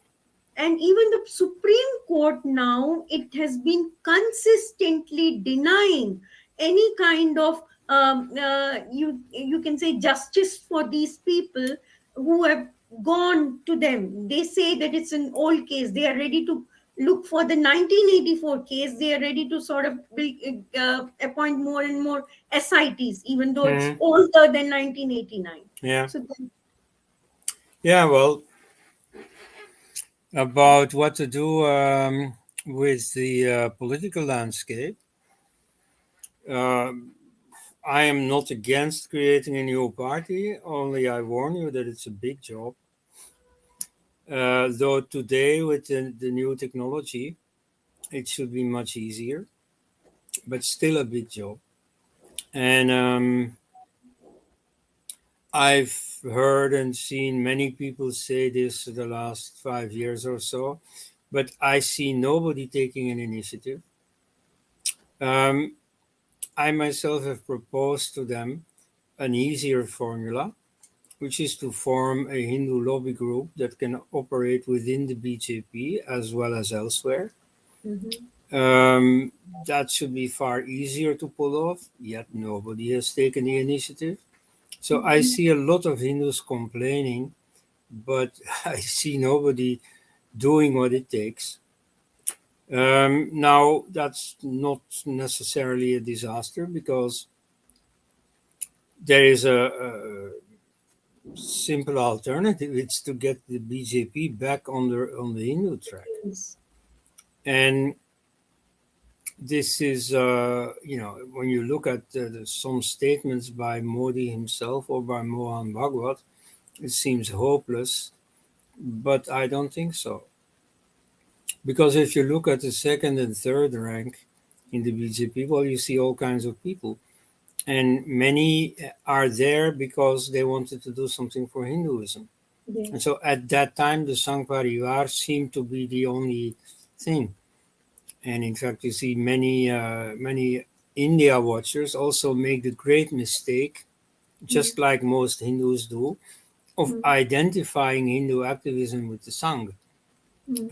And even the Supreme Court now, it has been consistently denying any kind of you can say justice for these people who have gone to them. They say that it's an old case. They are ready to look for the 1984 case. They are ready to sort of appoint more and more SITs, even though it's Hmm. older than 1989. Yeah. So then, Yeah. Well, about what to do with the political landscape. Um I am not against creating a new party, only I warn you that it's a big job. Though today, with the new technology, it should be much easier, but still a big job. And I've heard and seen many people say this the last 5 years or so, but I see nobody taking an initiative. Um, I myself have proposed to them an easier formula, which is to form a Hindu lobby group that can operate within the BJP as well as elsewhere. mhm, Um, that should be far easier to pull off, yet nobody has taken the initiative. So I mhm, see a lot of Hindus complaining, but I see nobody doing what it takes. Now, that's not necessarily a disaster because there is a simple alternative. It's to get the BJP back on the Hindu track. yes, And this is, when you look at some statements by Modi himself or by Mohan Bhagwat, it seems hopeless, but I don't think so. Because if you look at the second and third rank in the BJP, well, you see all kinds of people. And many are there because they wanted to do something for Hinduism. And yes, so at that time, the Sangh Parivar seemed to be the only thing. And in fact, you see many India watchers also make the great mistake, mm, just like most Hindus do, of mm, identifying Hindu activism with the Sangh. mm,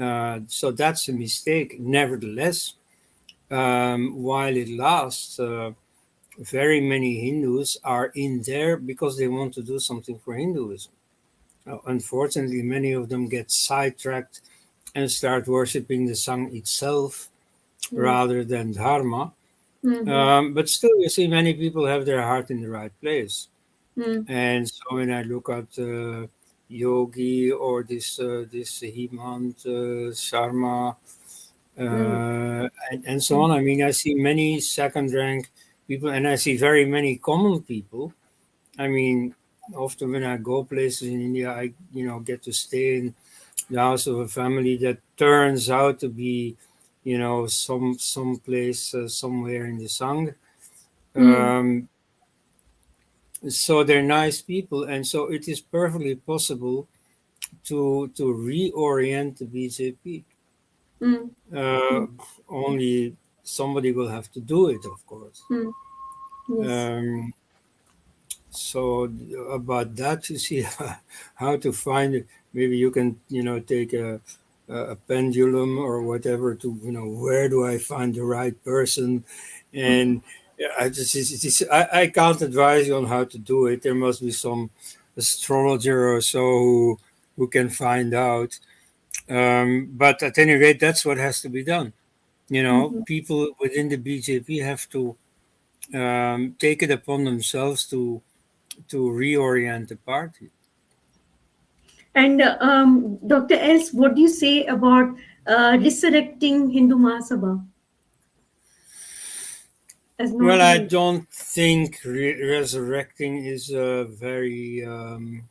So that's a mistake. Nevertheless, while it lasts, very many Hindus are in there because they want to do something for Hinduism. Unfortunately, many of them get sidetracked and start worshipping the Sangh itself mm, rather than Dharma. mhm, But still, you see, many people have their heart in the right place. mm, And so when I look at Yogi or this Hemant Sharma mm, and so on, I mean, I see many second rank people, and I see very many common people. I mean, often when I go places in India, I get to stay in the house of a family that turns out to be, some place somewhere in the Sangh. mm, Um, so they're nice people, and so it is perfectly possible to reorient the BJP. mm, Uh, mm, only somebody will have to do it, of course. mm. Yes. Um, so about that, you see how to find it. Maybe you can, take a pendulum or whatever to, where do I find the right person? And yeah, I can't advise you on how to do it. There must be some astrologer or so who can find out. But at any rate, that's what has to be done. Mhm. People within the BJP have to take it upon themselves to reorient the party. And Dr. Elst, what do you say about resurrecting Hindu Mahasabha as Well, not I an? don't think resurrecting is a very. Um,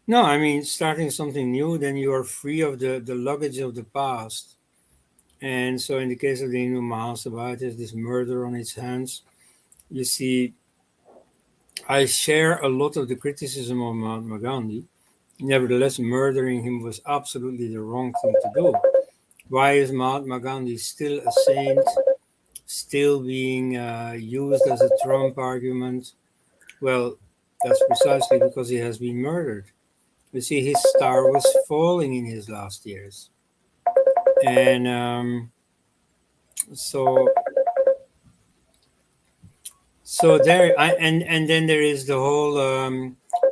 no, I mean, starting something new, then you are free of the luggage of the past. And so, in the case of the Hindu Mahasabha, it is this murder on its hands. You see, I share a lot of the criticism of Mahatma Gandhi. Nevertheless, murdering him was absolutely the wrong thing to do. Why is Mahatma Gandhi still a saint, still being used as a Trump argument? Well, that's precisely because he has been murdered. You see, his star was falling in his last years. And so and then there is the whole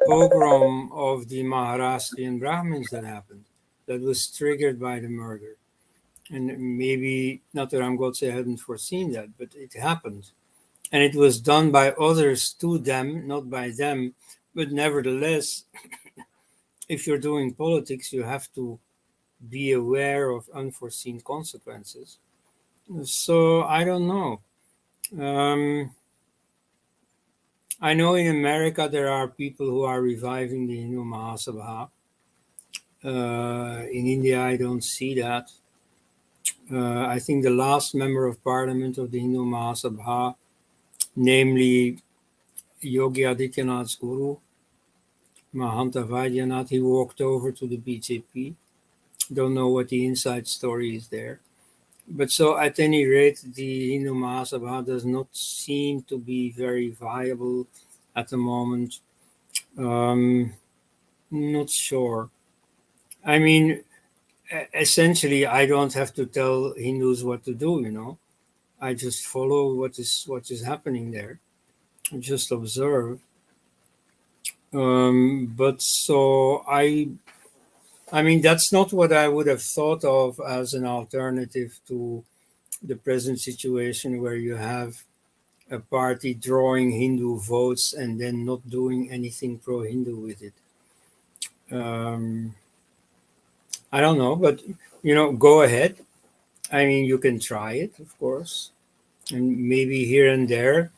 pogrom of the Maharashtrian Brahmins that happened, that was triggered by the murder. And maybe not that Ram Godse hadn't foreseen that, but it happened. And it was done by others to them, not by them. But nevertheless, if you're doing politics, you have to be aware of unforeseen consequences. So I don't know. Um, I know in America there are people who are reviving the Hindu Mahasabha. In India, I don't see that. I think the last member of parliament of the Hindu Mahasabha, namely Yogi Adityanath's guru, Mahanta Vaidyanath, he walked over to the BJP. Don't know what the inside story is there. But so, at any rate, the Hindu Mahasabha does not seem to be very viable at the moment. Um, Not sure. I mean, essentially, I don't have to tell Hindus what to do. I just follow what is happening there. I just observe. But so I mean, that's not what I would have thought of as an alternative to the present situation where you have a party drawing Hindu votes and then not doing anything pro Hindu with it. Um, I don't know, but go ahead. I mean, you can try it, of course, and maybe here and there,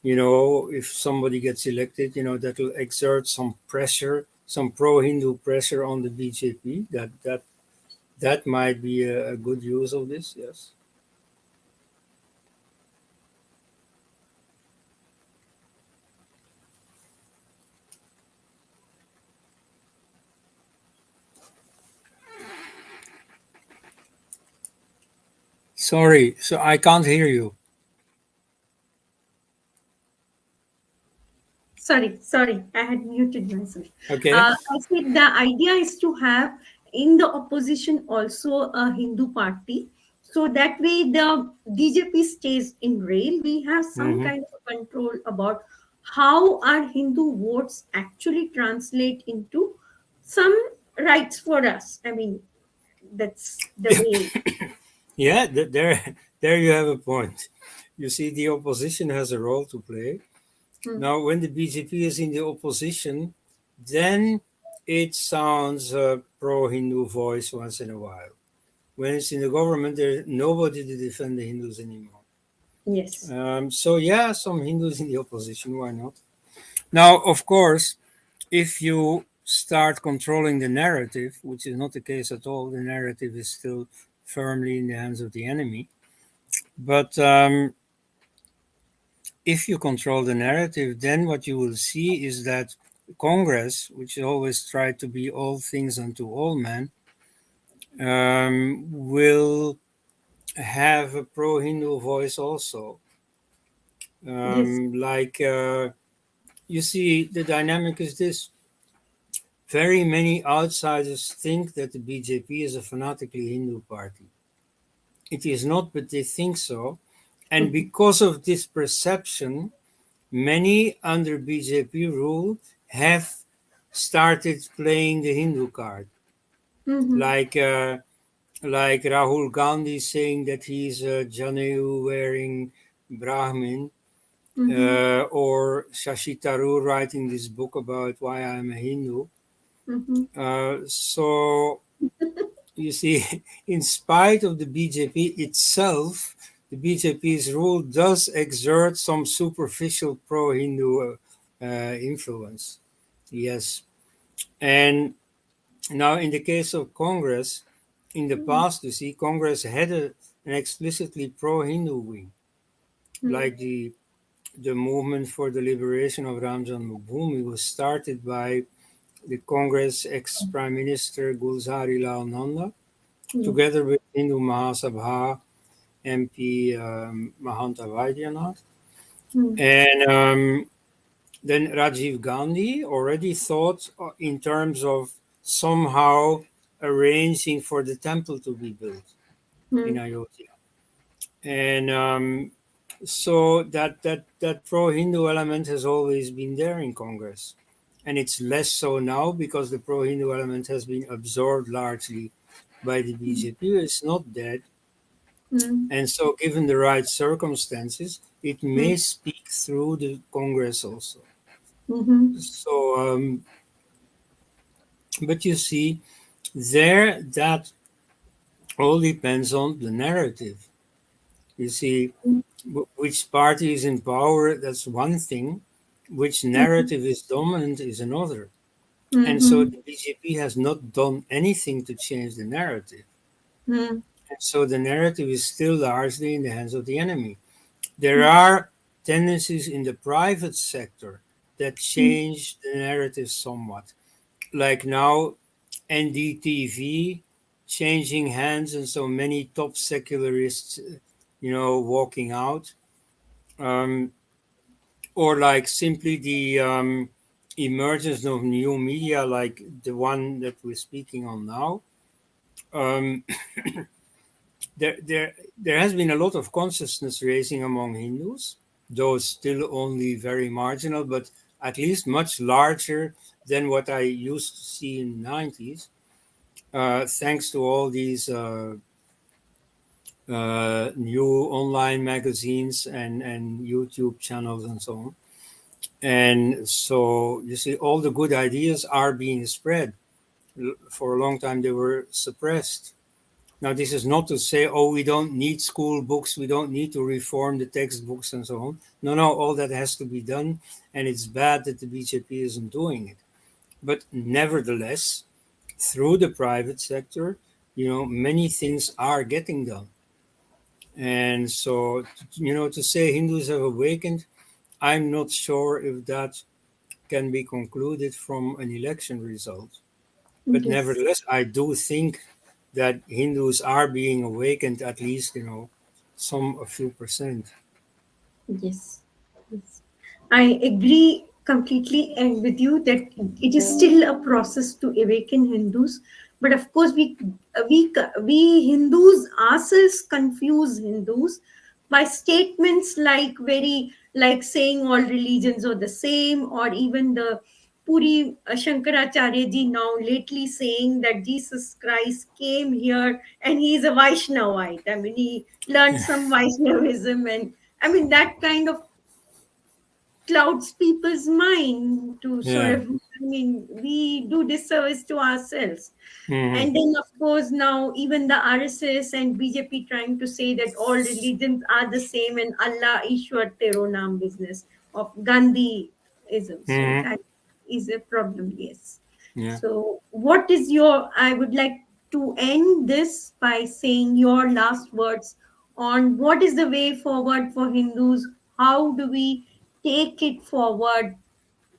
if somebody gets elected, that will exert some pressure, some pro Hindu pressure on the BJP. That might be a good use of this. Yes. Sorry, so I can't hear you. Sorry, I had muted myself. Okay. I said the idea is to have in the opposition also a Hindu party. So that way the BJP stays in rail. We have some Mm-hmm. kind of control about how our Hindu votes actually translate into some rights for us. I mean, that's the way. Yeah, there you have a point. You see, the opposition has a role to play. Hmm. Now, when the BJP is in the opposition, then it sounds a pro-Hindu voice once in a while. When it's in the government, there's nobody to defend the Hindus anymore. Yes. So yeah, some Hindus in the opposition. Why not? Now, of course, if you start controlling the narrative, which is not the case at all, the narrative is still firmly in the hands of the enemy. But if you control the narrative, then what you will see is that Congress, which always tried to be all things unto all men, will have a pro-Hindu voice also. Yes. Like you see, the dynamic is this: very many outsiders think that the BJP is a fanatically Hindu party. It is not, but they think so. And because of this perception, many under BJP rule have started playing the Hindu card, Mm-hmm. like Rahul Gandhi saying that he's a Janeu wearing Brahmin, Mm-hmm. or Shashi Tharoor writing this book about why I'm a Hindu. Mm-hmm. So you see, in spite of the BJP itself, the BJP's rule does exert some superficial pro-Hindu influence. Yes. And now, in the case of Congress, in the past, you see, Congress had an explicitly pro-Hindu wing, Mm-hmm. like the movement for the liberation of Ram Janmabhoomi was started by the Congress ex-Prime Minister Gulzari Lal Nanda, Yes. together with Hindu Mahasabha MP Mahanta Vaidyanath. Mm-hmm. And then Rajiv Gandhi already thought in terms of somehow arranging for the temple to be built in Ayodhya. And so that pro-Hindu element has always been there in Congress. And it's less so now because the pro-Hindu element has been absorbed largely by the BJP. It's not dead. Mm-hmm. And so, given the right circumstances, it Mm-hmm. may speak through the Congress also. Mm-hmm. So, but you see, there that all depends on the narrative. You see, which party is in power, that's one thing. Which narrative is dominant is another. And so Mm-hmm. the BJP has not done anything to change the narrative. And so the narrative is still largely in the hands of the enemy. There are tendencies in the private sector that change the narrative somewhat. Like now, NDTV changing hands, and so many top secularists, walking out. Um, or like simply the emergence of new media, like the one that we're speaking on now. Um, there has been a lot of consciousness raising among Hindus, though still only very marginal, but at least much larger than what I used to see in the 90s, thanks to all these new online magazines and YouTube channels and so on. And so you see, all the good ideas are being spread. For a long time, they were suppressed. Now, this is not to say, oh, we don't need school books, we don't need to reform the textbooks and so on. No, no, all that has to be done, and it's bad that the BJP isn't doing it. But nevertheless, through the private sector, many things are getting done. And so, to say Hindus have awakened, I'm not sure if that can be concluded from an election result. But Yes. nevertheless, I do think that Hindus are being awakened, at least, a few percent. Yes. Yes. I agree completely and with you that it is still a process to awaken Hindus. But of course, we Hindus ourselves confuse Hindus by statements like saying all religions are the same, or even the Puri Shankaracharya ji now lately saying that Jesus Christ came here and he is a Vaishnavite. I mean, he learned some Vaishnavism, and I mean that kind of clouds people's mind to sort Yeah. of, I mean, we do disservice to ourselves. Hmm. And then of course now even the RSS and BJP trying to say that all religions are the same and Allah Ishwar Tero Naam business of Gandhiism. So Hmm. that is a problem, yes. Yeah. So what is your, I would like to end this by saying your last words on what is the way forward for Hindus, how do we take it forward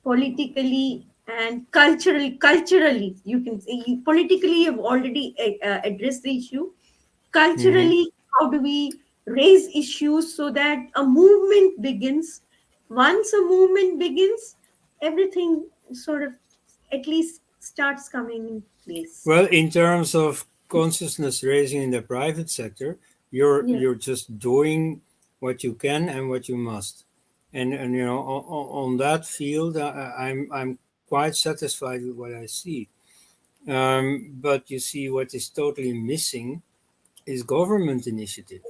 politically and culturally, you can say. Politically, you've already addressed the issue. Hmm. Culturally, how do we raise issues so that a movement begins? Once a movement begins, everything sort of at least starts coming in place. Well, in terms of consciousness raising in the private sector, you're Yeah. you're just doing what you can and what you must, and on that field, I'm quite satisfied with what I see. But you see, what is totally missing is government initiative.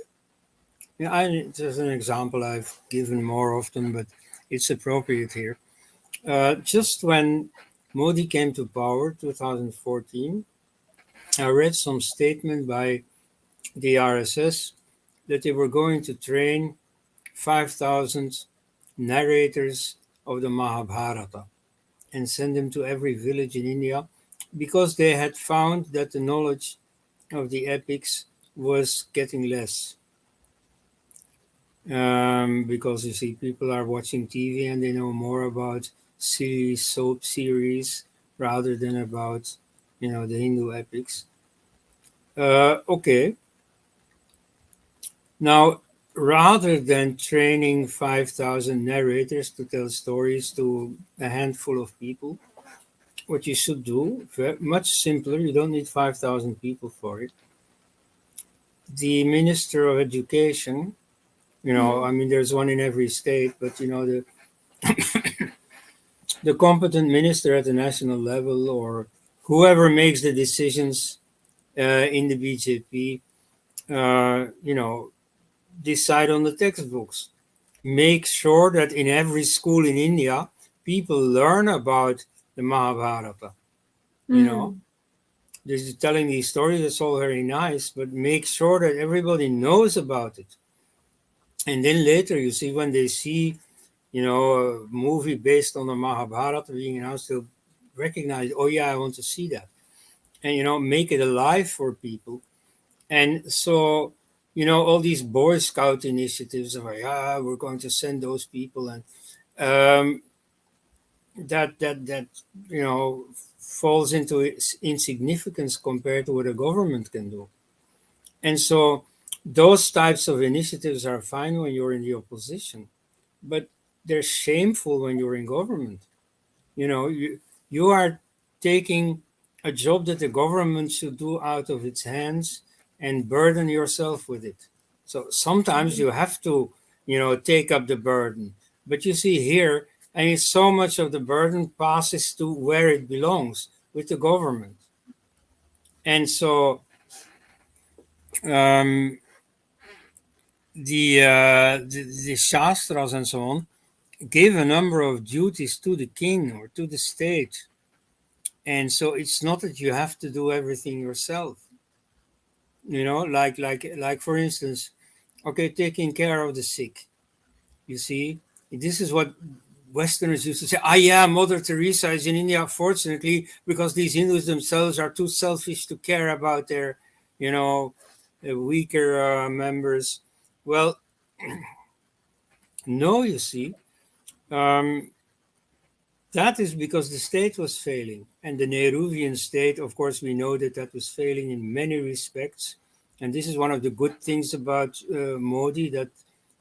Yeah, there's an example I've given more often, but it's appropriate here. Just when Modi came to power, 2014, I read some statement by the RSS that they were going to train 5,000 narrators of the Mahabharata and send them to every village in India because they had found that the knowledge of the epics was getting less. Because you see, people are watching TV and they know more about silly soap series rather than about, the Hindu epics. Okay, now rather than training 5,000 narrators to tell stories to a handful of people, what you should do, much simpler, you don't need 5,000 people for it. The Minister of Education, Hmm. I mean, there's one in every state, but the competent minister at the national level or whoever makes the decisions in the BJP, decide on the textbooks. Make sure that in every school in India, people learn about the Mahabharata. You know, Hmm. just telling these stories is all very nice, but make sure that everybody knows about it. And then later, you see, when they see, a movie based on the Mahabharata being announced, they'll recognize, oh yeah, I want to see that. And, make it alive for people. And so, all these Boy Scout initiatives of, yeah, we're going to send those people. And um, that falls into its insignificance compared to what a government can do. And so those types of initiatives are fine when you're in the opposition, but they're shameful when you're in government. You are taking a job that the government should do out of its hands and burden yourself with it. So sometimes you have to, take up the burden. But you see here, I mean, so much of the burden passes to where it belongs with the government. And so um, the Shastras and so on give a number of duties to the king or to the state. And so it's not that you have to do everything yourself. Like for instance, okay, taking care of the sick. You see, this is what Westerners used to say. Ah, yeah, Mother Teresa is in India, fortunately, because these Hindus themselves are too selfish to care about their, you know, weaker members. Well, no, you see, um, that is because the state was failing. And the Nehruvian state, of course, we know that that was failing in many respects. And this is one of the good things about Modi, that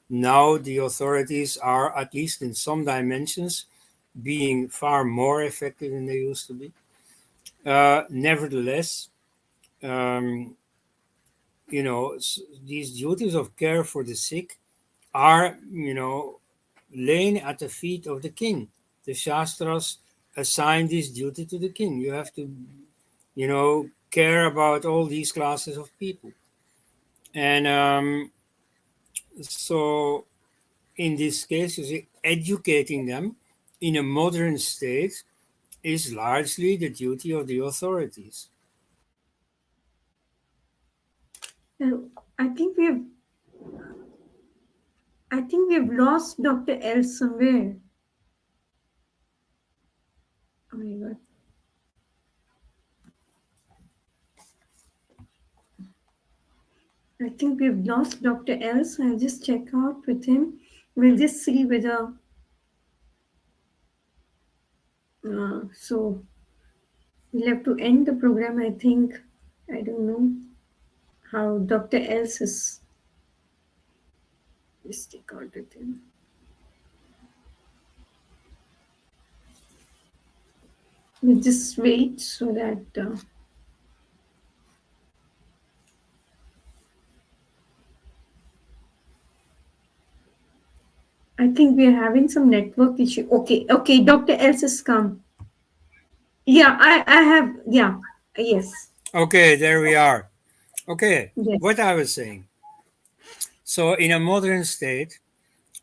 now the authorities are, at least in some dimensions, being far more effective than they used to be. Nevertheless, um, these duties of care for the sick are, laying at the feet of the king. The Shastras assign this duty to the king. You have to, care about all these classes of people. And so, in this case, you see, educating them in a modern state is largely the duty of the authorities. Uh, I think we have I think we have lost Dr. L somewhere. Oh my god. I think we've lost Dr. Elst. I'll just check out with him. We'll just see whether. So we'll have to end the program. I think. I don't know how Dr. Elst is. Just take out with him. We'll just wait so that. I think we are having some network issue. Okay, okay. Dr. Elst has come. Yeah, I have. Yeah, yes, Okay, there we are. Okay, yes. what I was saying. So, in a modern state,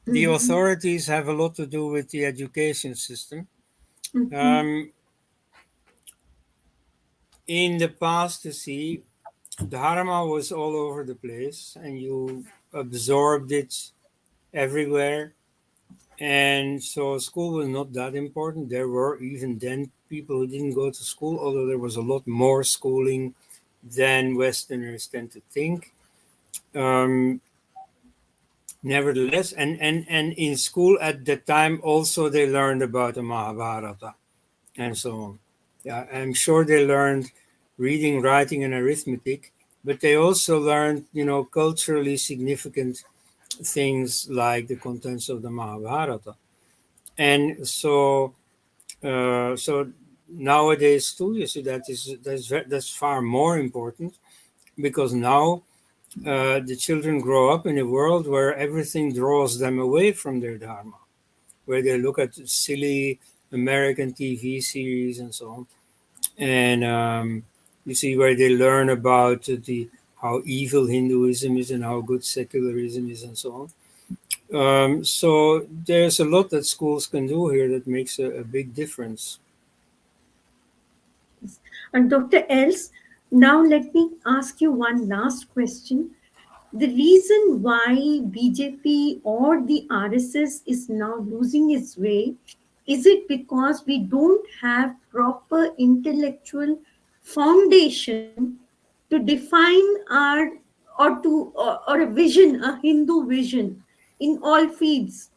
the Mm-hmm. authorities have a lot to do with the education system. Mm-hmm. Um, in the past, you see, Dharma was all over the place and you absorbed it everywhere. And so school was not that important. There were even then people who didn't go to school, although there was a lot more schooling than Westerners tend to think. Um, Nevertheless, and in school at the time also they learned about the Mahabharata and so on. Yeah, I'm sure they learned reading, writing, and arithmetic, but they also learned, culturally significant things like the contents of the Mahabharata. And so nowadays too, you see that's far more important because now the children grow up in a world where everything draws them away from their dharma, where they look at silly American TV series and so on, and you see where they learn about the how evil Hinduism is and how good secularism is and so on. So there's a lot that schools can do here that makes a big difference. And Dr. Els, now let me ask you one last question. The reason why BJP or the RSS is now losing its way, is it because we don't have proper intellectual foundation to define our or a vision, a Hindu vision in all fields?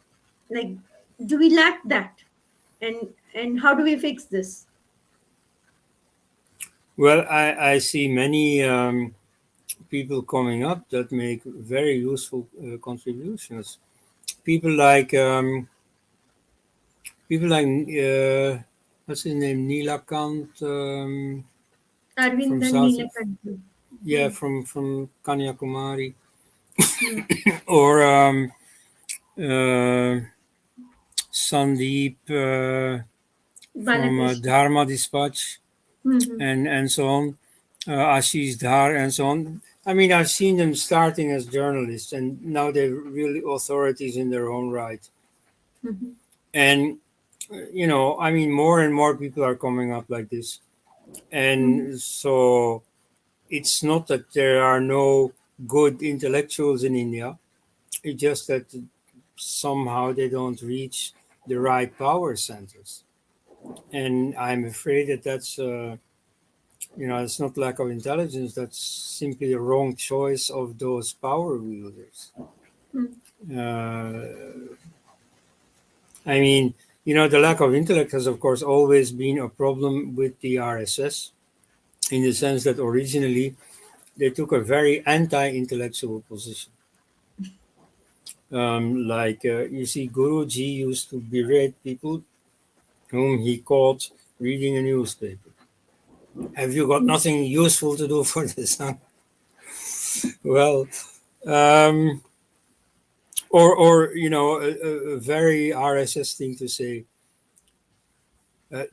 Like, do we lack that? And how do we fix this? Well, I see many people coming up that make very useful contributions. People like what's his name, Nilakant, from Arvind and South, Neelakanth. yeah, Hmm. from Kanyakumari, Hmm. or uh, Sandeep from Balakrishna. Dharma Dispatch, Hmm. and so on, Ashish Dhar and so on. I mean, I've seen them starting as journalists, and now they're really authorities in their own right. Hmm. And I mean, more and more people are coming up like this, Hmm. and so it's not that there are no good intellectuals in India. It's just that somehow they don't reach the right power centers, and I'm afraid that it's not lack of intelligence. That's simply a wrong choice of those power wielders. Hmm. Uh, I mean, the lack of intellect has, of course, always been a problem with the RSS in the sense that originally they took a very anti-intellectual position. Like you see, Guruji used to berate people whom he caught reading a newspaper. Have you got nothing useful to do for the sun? Well, um, or a very RSS thing to say.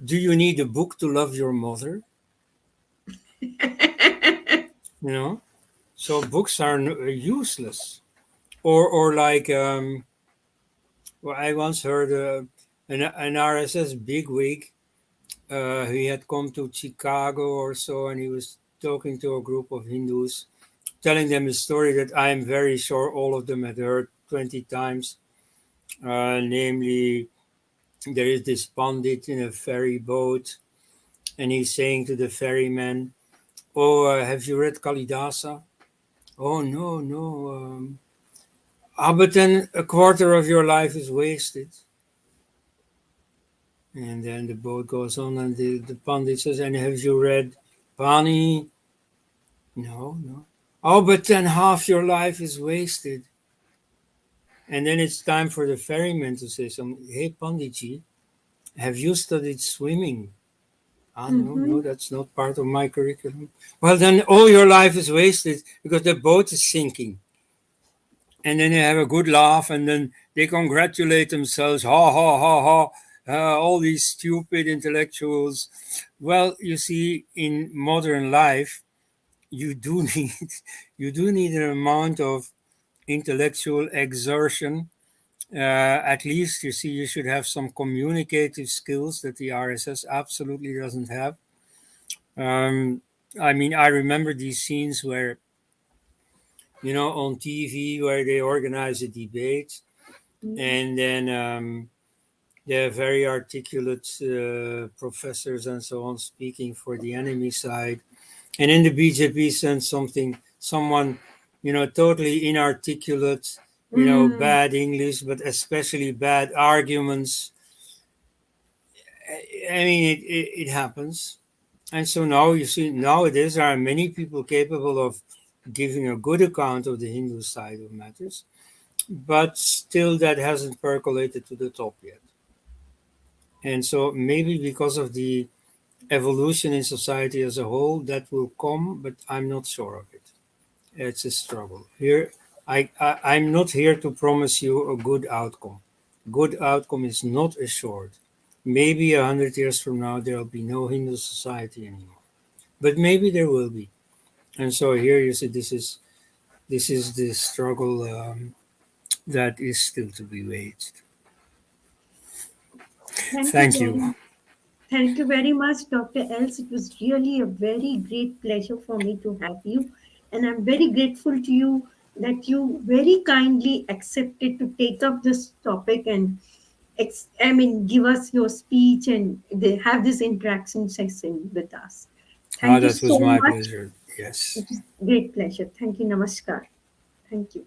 Do you need a book to love your mother? You know, so books are useless. Or like, well, I once heard an RSS bigwig. He had come to Chicago or so, and he was talking to a group of Hindus, telling them a story that I am very sure all of them had heard 20 times. Namely, there is this pandit in a ferry boat, and he's saying to the ferryman, "Oh, have you read Kalidasa?" oh no, no. But then a quarter of your life is wasted. And then the boat goes on, and the Pandit says, and have you read Pani? No, no. Oh, but then half your life is wasted. And then it's time for the ferryman to say something. Hey, Panditji, have you studied swimming? Ah, no, Mm-hmm. no, that's not part of my curriculum. Well, then all your life is wasted because the boat is sinking. And then they have a good laugh, and then they congratulate themselves. Ha, ha, ha, ha. All these stupid intellectuals. Well, you see, in modern life, you do need an amount of intellectual exertion. At least you see you should have some communicative skills that the RSS absolutely doesn't have. Um, I mean, I remember these scenes where on TV where they organize a debate, and then there are very articulate professors and so on speaking for the enemy side, and then the BJP sends someone, totally inarticulate, Mm-hmm. bad English, but especially bad arguments. I mean, it happens. And so now you see, nowadays there are many people capable of giving a good account of the Hindu side of matters, but still that hasn't percolated to the top yet. And so maybe because of the evolution in society as a whole, that will come, but I'm not sure of it. It's a struggle. Here, I'm not here to promise you a good outcome. Good outcome is not assured. Maybe 100 years from now, there will be no Hindu society anymore. But maybe there will be. And so here you see, this is the struggle that is still to be waged. Thank you Thank you. very Thank you very much, Dr. Els. It was really a very great pleasure for me to have you. And I'm very grateful to you that you very kindly accepted to take up this topic and give us your speech and have this interaction session with us. Ah, Thank you that so was my much. pleasure. Yes. It was a great pleasure. Thank you. Namaskar. Thank you.